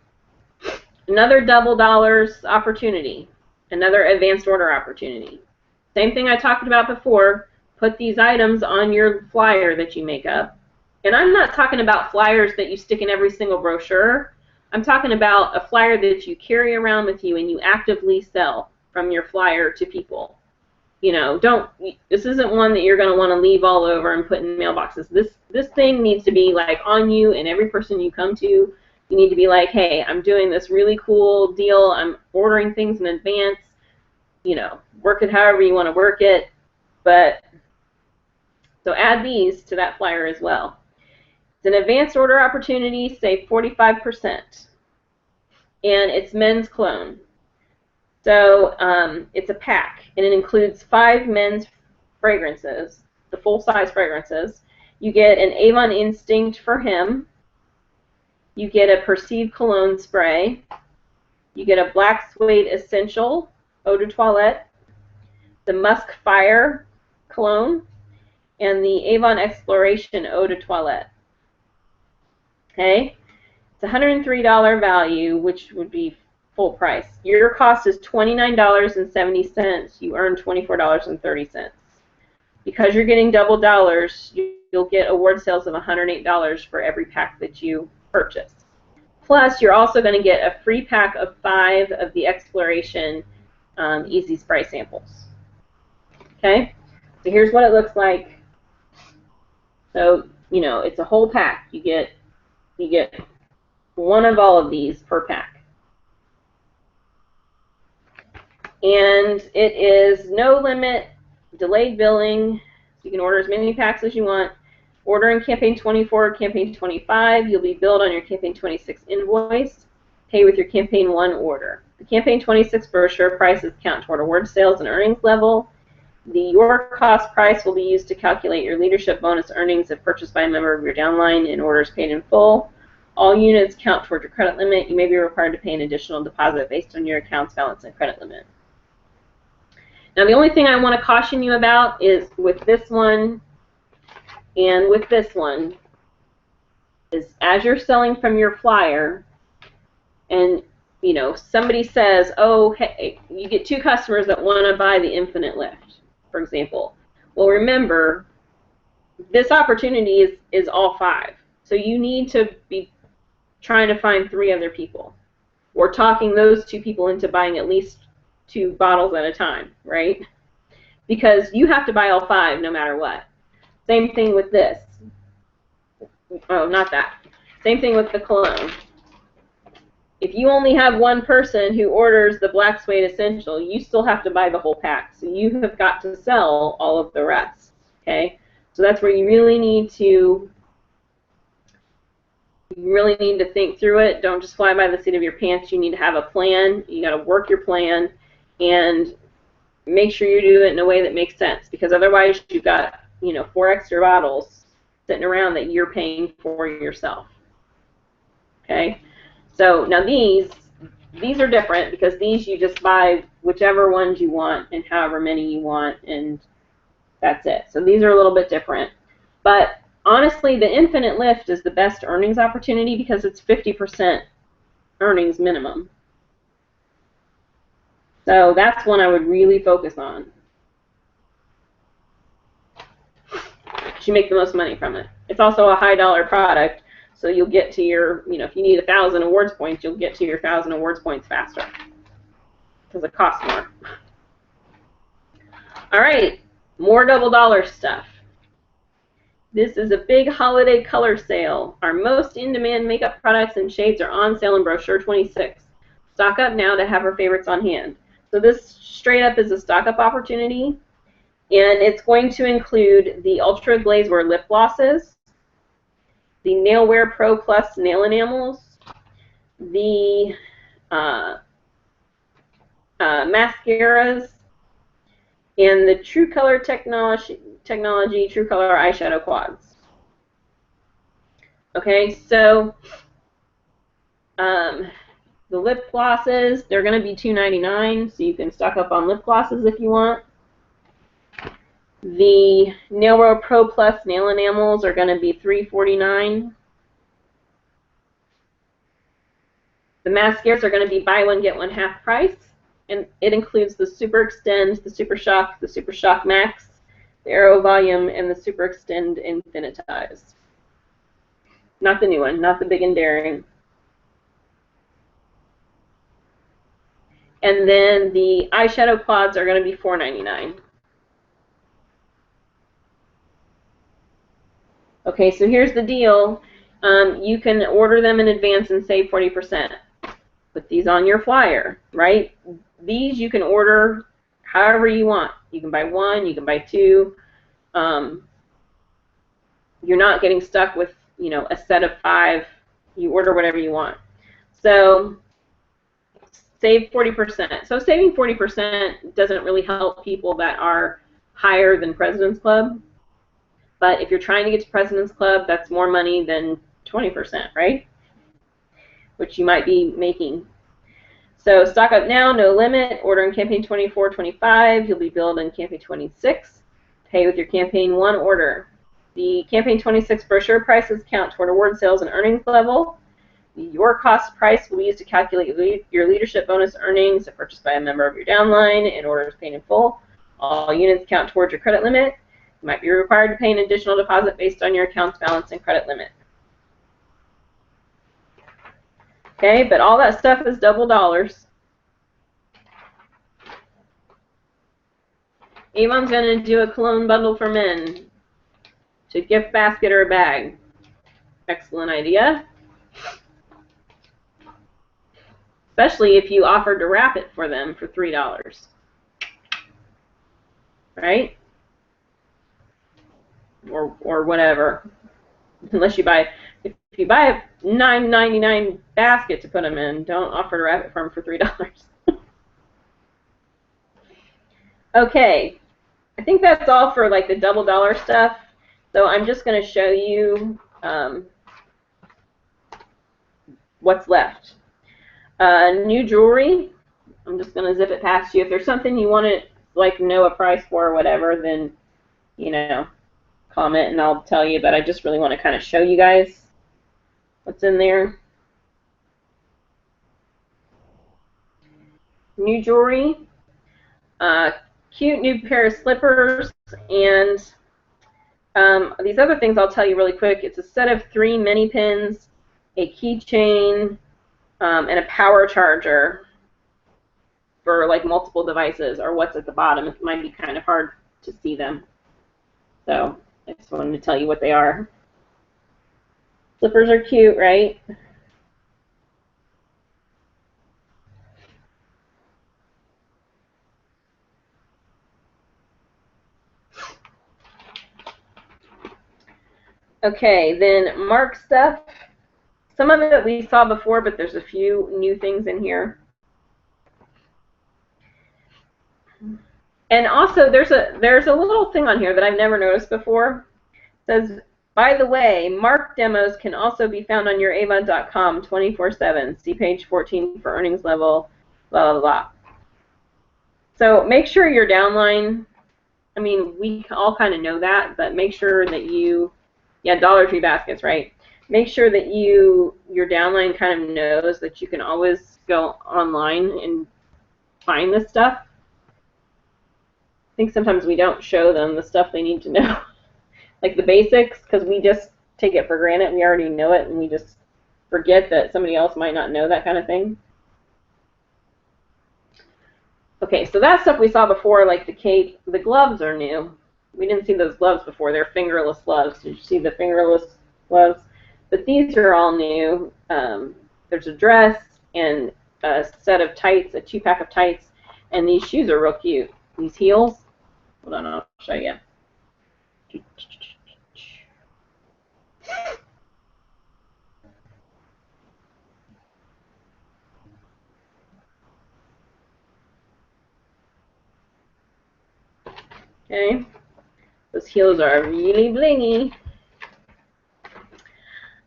another double dollars opportunity, another advanced order opportunity. Same thing I talked about before. Put these items on your flyer that you make up. And I'm not talking about flyers that you stick in every single brochure. I'm talking about a flyer that you carry around with you and you actively sell from your flyer to people. You know, this isn't one that you're going to want to leave all over and put in mailboxes. This thing needs to be like on you and every person you come to. You need to be like, hey, I'm doing this really cool deal. I'm ordering things in advance. You know, work it however you want to work it. But so add these to that flyer as well. It's an advanced order opportunity, save 45%. And it's men's cologne. So it's a pack, and it includes 5 men's fragrances, the full-size fragrances. You get an Avon Instinct for him. You get a Perceive Cologne spray. You get a Black Suede Essential Eau de Toilette, the Musk Fire Cologne, and the Avon Exploration Eau de Toilette. Okay? It's a $103 value, which would be full price. Your cost is $29.70. You earn $24.30. Because you're getting double dollars, you'll get award sales of $108 for every pack that you purchase. Plus, you're also going to get a free pack of 5 of the Exploration Easy Spray samples. Okay? So here's what it looks like. So, you know, it's a whole pack. You get one of all of these per pack. And it is no limit, delayed billing. You can order as many packs as you want. Order in Campaign 24 or Campaign 25. You'll be billed on your Campaign 26 invoice. Pay with your Campaign 1 order. The Campaign 26 brochure prices count toward award sales and earnings level. Your cost price will be used to calculate your leadership bonus earnings if purchased by a member of your downline and orders paid in full. All units count toward your credit limit. You may be required to pay an additional deposit based on your account's balance and credit limit. Now, the only thing I want to caution you about is with this one and with this one is as you're selling from your flyer, and you know, somebody says, oh, hey, you get 2 customers that want to buy the infinite lift, for example. Well, remember, this opportunity is all 5. So you need to be trying to find 3 other people, or talking those 2 people into buying at least 2 bottles at a time, right? Because you have to buy all 5 no matter what. Same thing with this. Oh, not that. Same thing with the cologne. If you only have 1 person who orders the Black Suede Essential, you still have to buy the whole pack. So you have got to sell all of the rest. Okay? So that's where you really need to think through it. Don't just fly by the seat of your pants. You need to have a plan. You got to work your plan and make sure you do it in a way that makes sense, because otherwise you've got, you know, 4 extra bottles sitting around that you're paying for yourself. Okay? So now these are different, because these you just buy whichever ones you want and however many you want, and that's it. So these are a little bit different. But honestly, the infinite lift is the best earnings opportunity because it's 50% earnings minimum. So that's one I would really focus on. You make the most money from it. It's also a high dollar product, so you'll get to your, you know, if you need 1,000 awards points, you'll get to your 1,000 awards points faster because it costs more. All right, more double dollar stuff. This is a big holiday color sale. Our most in-demand makeup products and shades are on sale in brochure 26. Stock up now to have our favorites on hand. So this straight up is a stock up opportunity, and it's going to include the Ultra Glaze Wear lip glosses, the Nail Wear Pro Plus nail enamels, the mascaras, and the True Color Technology True Color eyeshadow quads. Okay, so the lip glosses, they're going to be $2.99, so you can stock up on lip glosses if you want. The Nail Wear Pro Plus nail enamels are going to be $3.49. The mascaras are going to be buy one, get one half price, and it includes the Super Extend, the Super Shock Max, the Aero Volume, and the Super Extend Infinitize. Not the new one, not the Big and Daring. And then the eyeshadow quads are going to be $4.99. Okay, so here's the deal. You can order them in advance and save 40%. Put these on your flyer, right? These you can order however you want. You can buy 1, you can buy 2. You're not getting stuck with, you know, a set of 5. You order whatever you want. So save 40%. So saving 40% doesn't really help people that are higher than President's Club. But if you're trying to get to President's Club, that's more money than 20%, right? Which you might be making. So stock up now, no limit. Order in campaign 24-25. You'll be billed in campaign 26. Pay with your campaign 1 order. The campaign 26 brochure prices count toward award sales and earnings level. Your cost price will be used to calculate your leadership bonus earnings if purchased by a member of your downline and orders paid in full. All units count towards your credit limit. You might be required to pay an additional deposit based on your account's balance and credit limit. Okay, but all that stuff is double dollars. Avon's going to do a cologne bundle for men to gift basket or a bag. Excellent idea. Especially if you offered to wrap it for them for $3. Right? Or whatever. Unless you buy, if you buy a $9.99 basket to put them in, don't offer to wrap it for them for $3. Okay, I think that's all for like the double dollar stuff. So I'm just going to show you what's left. New jewelry. I'm just going to zip it past you. If there's something you want to like know a price for or whatever, then you know, comment and I'll tell you. But I just really want to kind of show you guys what's in there. new jewelry, cute new pair of slippers, and these other things I'll tell you really quick. It's a set of 3 mini pins, a keychain, and a power charger for like multiple devices, or what's at the bottom. It might be kind of hard to see them. So I just wanted to tell you what they are. Slippers are cute, right? Okay, then Mark stuff. Some of it we saw before, but there's a few new things in here. And also, there's a little thing on here that I've never noticed before. It says, by the way, Mark demos can also be found on your Avon.com 24/7. See page 14 for earnings level, blah, blah, blah. So make sure your downline, I mean, we all kind of know that, but make sure that you, yeah, Dollar Tree baskets, right? Make sure that your downline kind of knows that you can always go online and find this stuff. I think sometimes we don't show them the stuff they need to know, like the basics, because we just take it for granted. We already know it, and we just forget that somebody else might not know that kind of thing. Okay, so that stuff we saw before, like the cape. The gloves are new. We didn't see those gloves before. They're fingerless gloves. Did you see the fingerless gloves? But these are all new. There's a dress and a set of tights, a 2-pack of tights, and these shoes are real cute. These heels. Hold on, I'll show you. Okay, those heels are really blingy.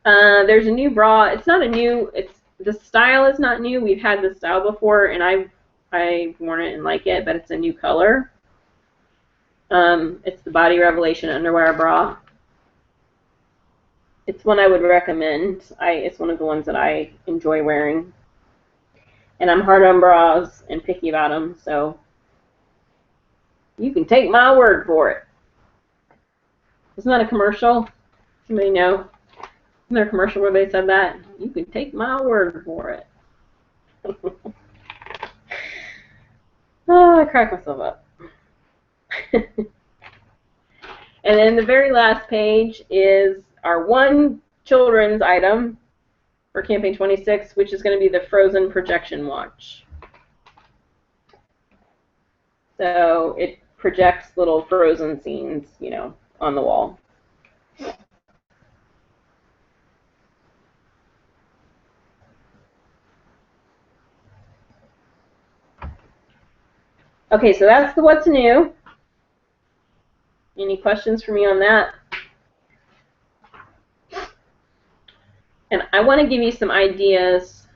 There's a new bra. It's not a new. The style is not new. We've had this style before, and I've worn it and like it, but it's a new color. It's the Body Revelation underwear bra. It's one I would recommend. It's one of the ones that I enjoy wearing. And I'm hard on bras and picky about them, so you can take my word for it. Isn't that a commercial? Somebody know? Isn't there a commercial where they said that? You can take my word for it. Oh, I crack myself up. And then the very last page is our one children's item for Campaign 26, which is going to be the Frozen projection watch. So it projects little Frozen scenes, you know, on the wall. Okay, so that's the what's new. Any questions for me on that? And I want to give you some ideas.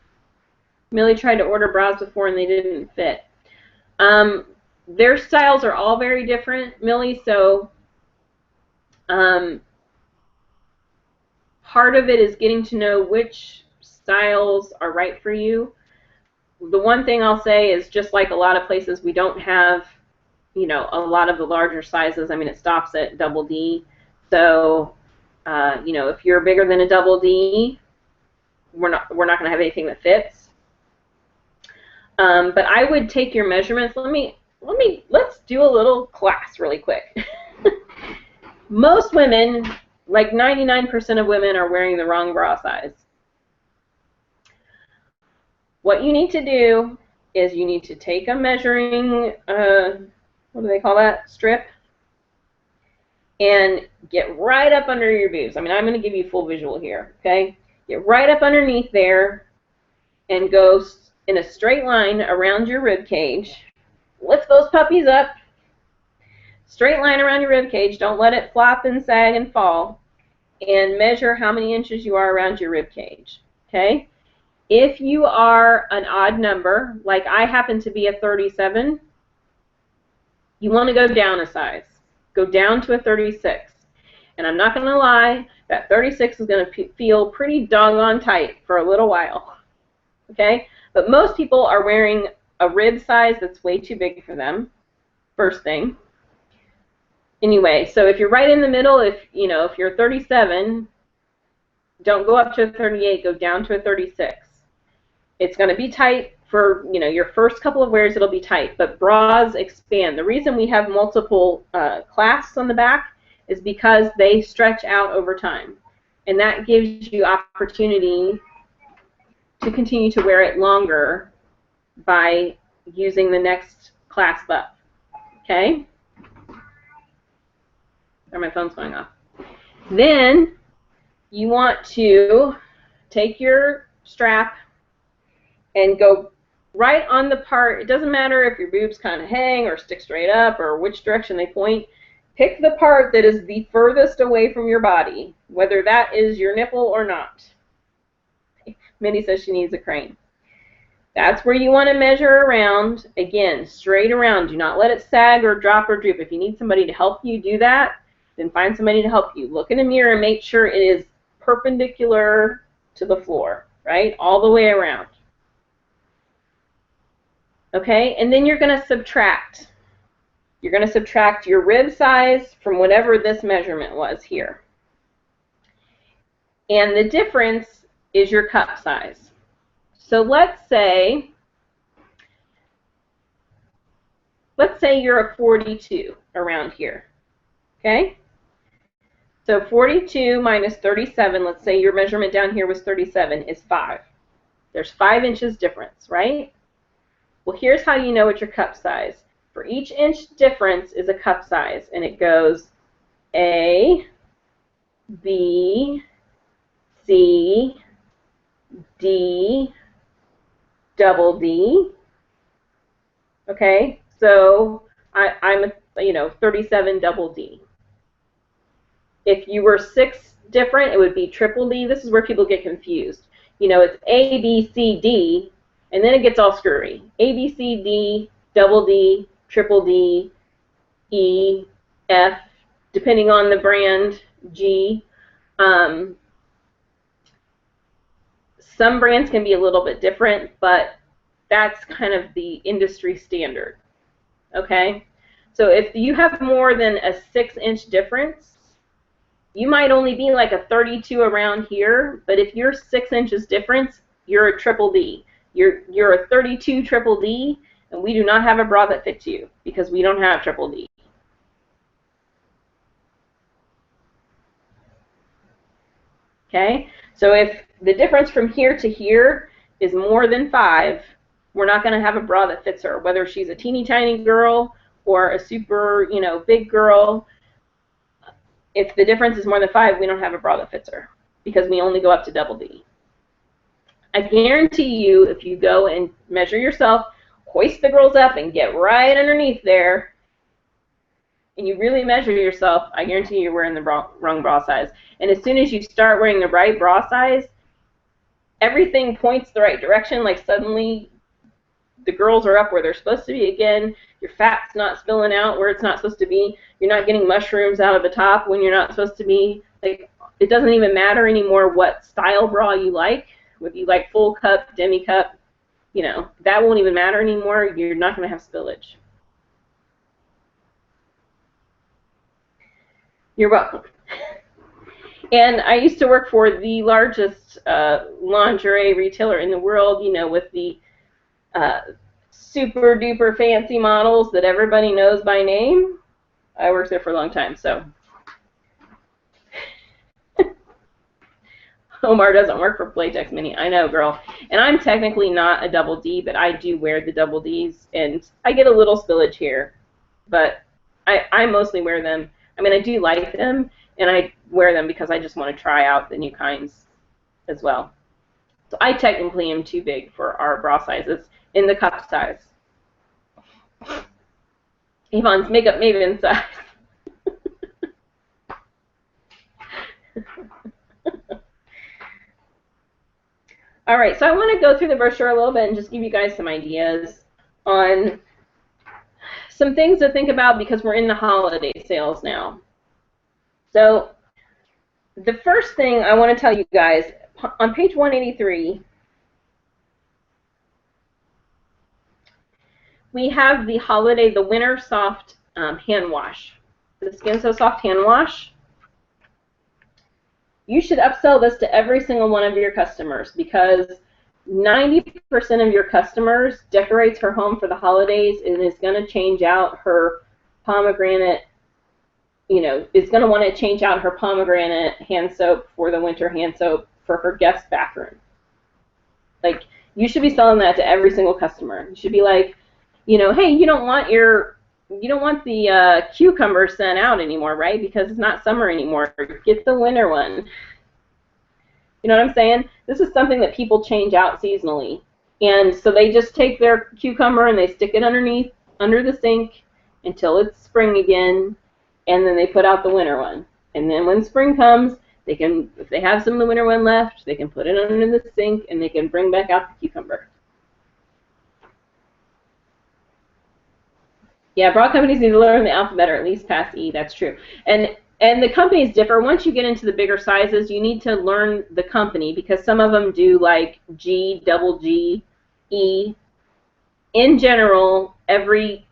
Millie tried to order bras before and they didn't fit. Their styles are all very different, Millie, so part of it is getting to know which styles are right for you. The one thing I'll say is, just like a lot of places, we don't have, you know, a lot of the larger sizes. I mean, it stops at double D. So, you know, if you're bigger than a double D, we're not going to have anything that fits. But I would take your measurements. Let's do a little class really quick. Most women, like 99% of women, are wearing the wrong bra size. What you need to do is you need to take a measuring, what do they call that, strip, and get right up under your boobs. I mean, I'm going to give you full visual here, okay? Get right up underneath there and go in a straight line around your rib cage. Lift those puppies up. Straight line around your rib cage. Don't let it flop and sag and fall. And measure how many inches you are around your rib cage, okay? If you are an odd number, like I happen to be a 37, you want to go down a size. Go down to a 36. And I'm not going to lie, that 36 is going to feel pretty doggone tight for a little while. Okay? But most people are wearing a rib size that's way too big for them, first thing. Anyway, so if you're right in the middle, if you're 37, don't go up to a 38, go down to a 36. It's going to be tight for, your first couple of wears, it'll be tight, but bras expand. The reason we have multiple clasps on the back is because they stretch out over time, and that gives you opportunity to continue to wear it longer by using the next clasp up, okay? Or my phone's going off. Then you want to take your strap and go right on the part. It doesn't matter if your boobs kind of hang or stick straight up or which direction they point. Pick the part that is the furthest away from your body, whether that is your nipple or not. Mindy says she needs a crane. That's where you want to measure around. Again, straight around. Do not let it sag or drop or droop. If you need somebody to help you do that, then find somebody to help you. Look in a mirror and make sure it is perpendicular to the floor, right? All the way around. Okay, and then you're going to subtract. You're going to subtract your rib size from whatever this measurement was here. And the difference is your cup size. So let's say you're a 42 around here, okay? So 42 minus 37, let's say your measurement down here was 37, is 5. There's 5 inches difference, right? Well, here's how you know it's your cup size. For each inch difference is a cup size, and it goes A, B, C, D, double D. Okay, so I'm 37 double D. If you were 6 different, it would be triple D. This is where people get confused. It's A, B, C, D, and then it gets all screwy. A, B, C, D, double D, triple D, E, F, depending on the brand, G. Some brands can be a little bit different, but that's kind of the industry standard, okay? So if you have more than a 6-inch difference, you might only be like a 32 around here, but if you're 6 inches difference, you're a triple D. You're a 32 triple D, and we do not have a bra that fits you because we don't have triple D. Okay, so if the difference from here to here is more than 5, we're not going to have a bra that fits her, whether she's a teeny tiny girl or a super, big girl. If the difference is more than 5, we don't have a bra that fits her because we only go up to double D. I guarantee you, if you go and measure yourself, hoist the girls up and get right underneath there, and you really measure yourself, I guarantee you're wearing the wrong bra size. And as soon as you start wearing the right bra size, everything points the right direction. Like suddenly the girls are up where they're supposed to be again. Your fat's not spilling out where it's not supposed to be. You're not getting mushrooms out of the top when you're not supposed to be. Like, it doesn't even matter anymore what style bra you like. Whether you like full cup, demi cup, that won't even matter anymore. You're not going to have spillage. You're welcome. And I used to work for the largest lingerie retailer in the world, with the super duper fancy models that everybody knows by name. I worked there for a long time, so. Omar doesn't work for Playtex Mini. I know, girl. And I'm technically not a double D, but I do wear the double Ds, and I get a little spillage here. But I mostly wear them. I mean, I do like them, and I wear them because I just want to try out the new kinds as well. So I technically am too big for our bra sizes in the cup size. Avon's makeup maven size. All right, so I want to go through the brochure a little bit and just give you guys some ideas on some things to think about because we're in the holiday sales now. So the first thing I want to tell you guys, on page 183, we have the holiday, the Winter Soft hand wash. The Skin So Soft hand wash. You should upsell this to every single one of your customers because 90% of your customers decorates her home for the holidays and is going to change out her pomegranate, is going to want to change out her pomegranate hand soap for the winter hand soap for her guest bathroom. Like, you should be selling that to every single customer. You should be like, hey, you don't want the cucumber scent out anymore, right? Because it's not summer anymore. Get the winter one. You know what I'm saying? This is something that people change out seasonally. And so they just take their cucumber and they stick it under the sink until it's spring again, and then they put out the winter one. And then when spring comes, they can, if they have some of the winter one left, they can put it under the sink and they can bring back out the cucumber. Yeah, broad companies need to learn the alphabet or at least pass E. That's true. And the companies differ. Once you get into the bigger sizes, you need to learn the company because some of them do like G, double G, E. In general, every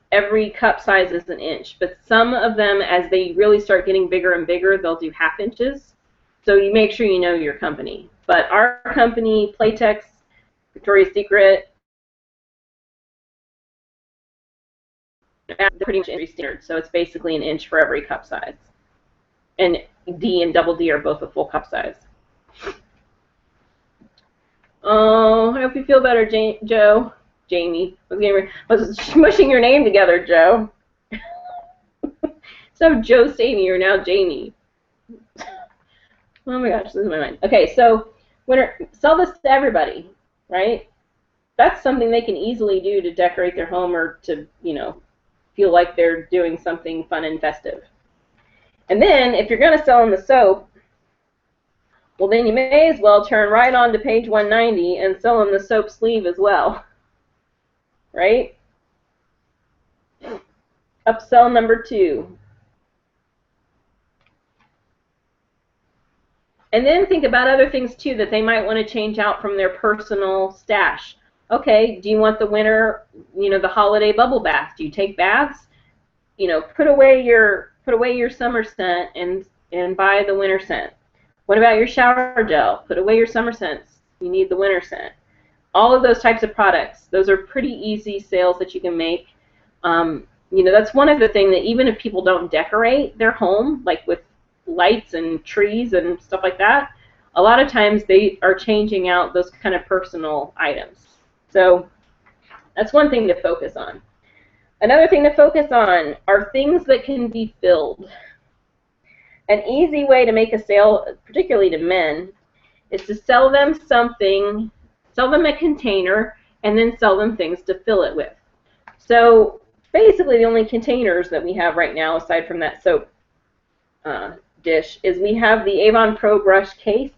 cup size is an inch, but some of them, as they really start getting bigger and bigger, they'll do half inches. So you make sure you know your company. But our company, Playtex, Victoria's Secret, they're pretty much industry standard. So it's basically an inch for every cup size. And D and double D are both a full cup size. Oh, I hope you feel better, Joe. Jamie. I was smushing your name together, Joe. So Joe Samey, you're now Jamie. Oh my gosh, this is my mind. Okay, so sell this to everybody, right? That's something they can easily do to decorate their home or to, feel like they're doing something fun and festive. And then, if you're going to sell them the soap, well, then you may as well turn right on to page 190 and sell them the soap sleeve as well. Right? Upsell number 2. And then think about other things, too, that they might want to change out from their personal stash. Okay, do you want the winter, the holiday bubble bath? Do you take baths? Put away your summer scent and buy the winter scent. What about your shower gel? Put away your summer scents. You need the winter scent. All of those types of products, those are pretty easy sales that you can make. That's one of the things that even if people don't decorate their home, like with lights and trees and stuff like that, a lot of times they are changing out those kind of personal items. So that's one thing to focus on. Another thing to focus on are things that can be filled. An easy way to make a sale, particularly to men, is to sell them something, sell them a container, and then sell them things to fill it with. So basically the only containers that we have right now, aside from that soap dish, is we have the Avon Pro Brush case,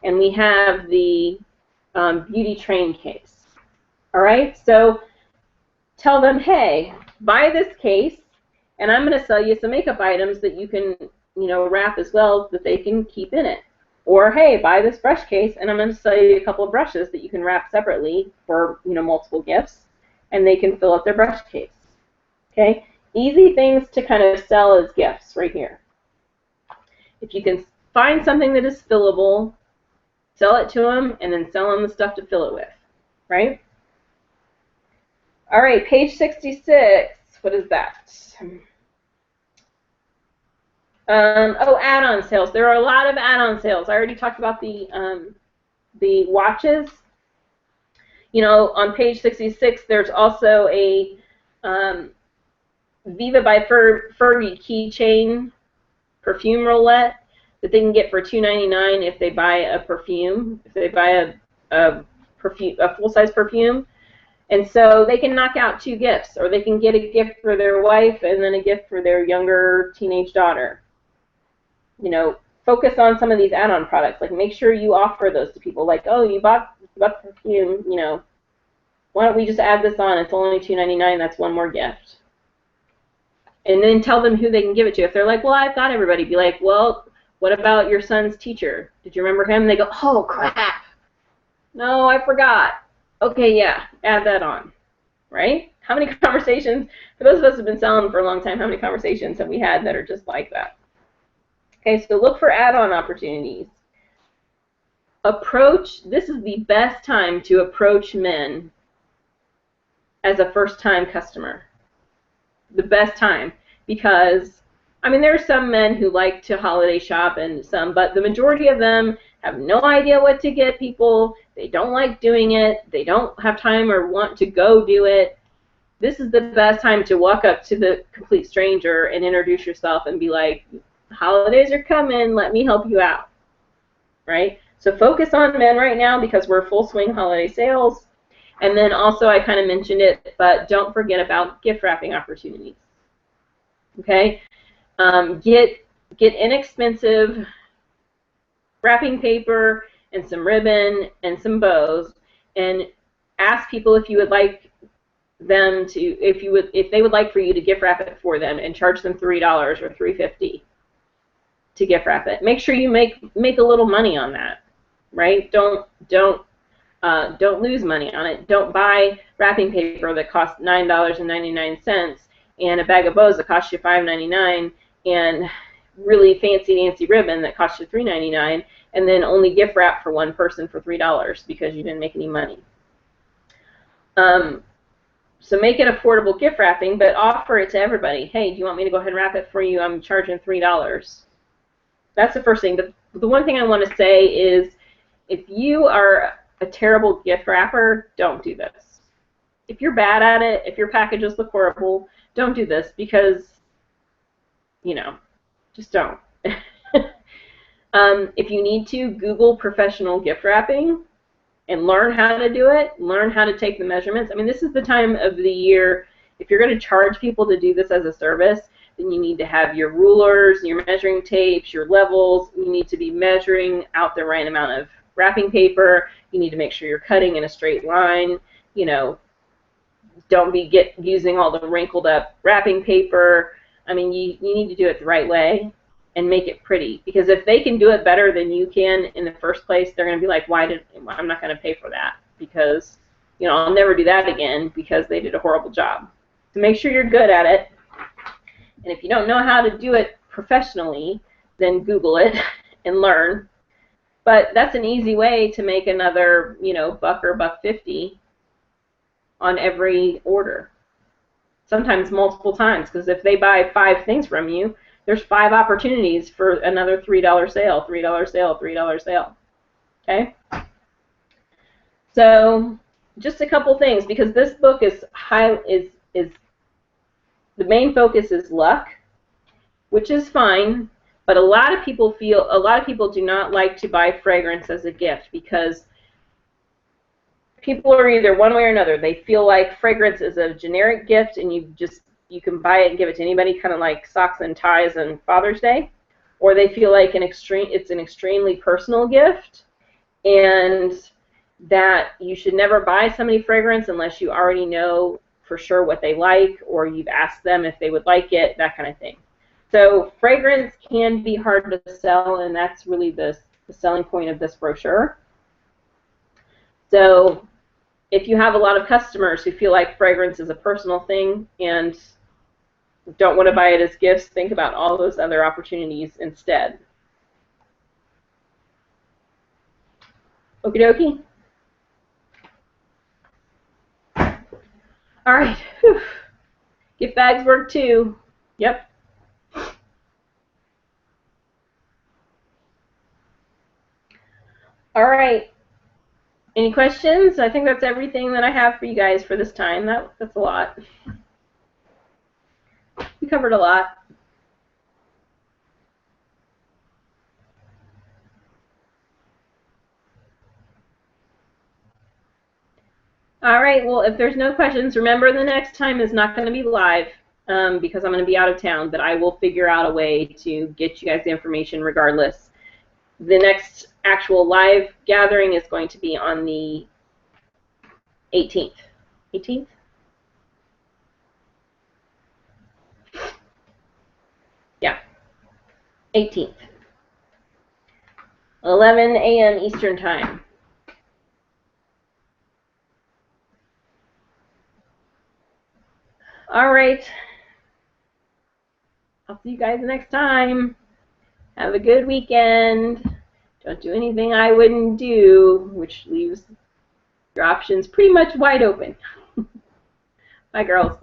and we have the Beauty Train case. All right, so tell them, hey, buy this case, and I'm going to sell you some makeup items that you can, wrap as well that they can keep in it. Or, hey, buy this brush case, and I'm going to sell you a couple of brushes that you can wrap separately for, multiple gifts, and they can fill up their brush case. Okay, easy things to kind of sell as gifts right here. If you can find something that is fillable, sell it to them, and then sell them the stuff to fill it with, right? All right, page 66. What is that? Add-on sales. There are a lot of add-on sales. I already talked about the watches. On page 66, there's also a Viva by Fergie keychain perfume roulette that they can get for $2.99 if they buy a perfume. If they buy a full-size perfume. And so they can knock out 2 gifts, or they can get a gift for their wife and then a gift for their younger teenage daughter. Focus on some of these add-on products. Like, make sure you offer those to people. Like, oh, you bought perfume, why don't we just add this on? It's only $2.99. That's one more gift. And then tell them who they can give it to. If they're like, well, I've got everybody, be like, well, what about your son's teacher? Did you remember him? They go, oh, crap. No, I forgot. Okay, yeah, add that on. right? How many conversations, for those of us who have been selling for a long time, how many conversations have we had that are just like that? Okay, so look for add-on opportunities. This is the best time to approach men as a first-time customer. The best time, because I mean, there are some men who like to holiday shop and some, but the majority of them have no idea what to get people. They don't like doing it. They don't have time or want to go do it. This is the best time to walk up to the complete stranger and introduce yourself and be like, holidays are coming, let me help you out, right? So focus on men right now because we're full swing holiday sales. And then also, I kind of mentioned it, but don't forget about gift wrapping opportunities. Okay? Get inexpensive wrapping paper and some ribbon and some bows, and ask people if you would like them to, if they would like for you to gift wrap it for them, and charge them $3 or $3.50 to gift wrap it. Make sure you make a little money on that, right? Don't lose money on it. Don't buy wrapping paper that costs $9.99 and a bag of bows that costs you $5.99 and really fancy ribbon that costs you $3.99, and then only gift wrap for one person for $3 because you didn't make any money. So make it affordable gift wrapping, but offer it to everybody. Hey, do you want me to go ahead and wrap it for you? I'm charging $3. That's the first thing. The one thing I want to say is, if you are a terrible gift wrapper, don't do this. If you're bad at it, if your packages look horrible, don't do this because, you know, just don't. If you need to, Google professional gift wrapping and learn how to do it, learn how to take the measurements. I mean, this is the time of the year, if you're going to charge people to do this as a service, then you need to have your rulers, your measuring tapes, your levels. You need to be measuring out the right amount of wrapping paper. You need to make sure you're cutting in a straight line. You know, don't be using all the wrinkled up wrapping paper. I mean, you need to do it the right way and make it pretty, because if they can do it better than you can in the first place, they're going to be like, I'm not going to pay for that, because, you know, I'll never do that again because they did a horrible job. So make sure you're good at it. And if you don't know how to do it professionally, then Google it and learn. But that's an easy way to make another, you know, $1 or $1.50 on every order. Sometimes multiple times, because if they buy 5 things from you, there's 5 opportunities for another $3 sale, $3 sale, $3 sale. Okay? So just a couple things, because this book is the main focus is luck, which is fine, but a lot of people do not like to buy fragrance as a gift, because people are either one way or another. They feel like fragrance is a generic gift and you can buy it and give it to anybody, kind of like socks and ties on Father's Day, or they feel like it's an extremely personal gift, and that you should never buy somebody fragrance unless you already know for sure what they like, or you've asked them if they would like it, that kind of thing. So fragrance can be hard to sell, and that's really the selling point of this brochure. So if you have a lot of customers who feel like fragrance is a personal thing and don't want to buy it as gifts, think about all those other opportunities instead. Okie dokie? All right. Whew. Gift bags work too. Yep. All right. Any questions? I think that's everything that I have for you guys for this time. That's a lot. We covered a lot. All right, well, if there's no questions, remember the next time is not going to be live because I'm going to be out of town, but I will figure out a way to get you guys the information regardless. The next actual live gathering is going to be on the 18th. 18th? Yeah, 18th. 11 a.m. Eastern Time. All right. I'll see you guys next time. Have a good weekend. Don't do anything I wouldn't do, which leaves your options pretty much wide open. Bye, girls.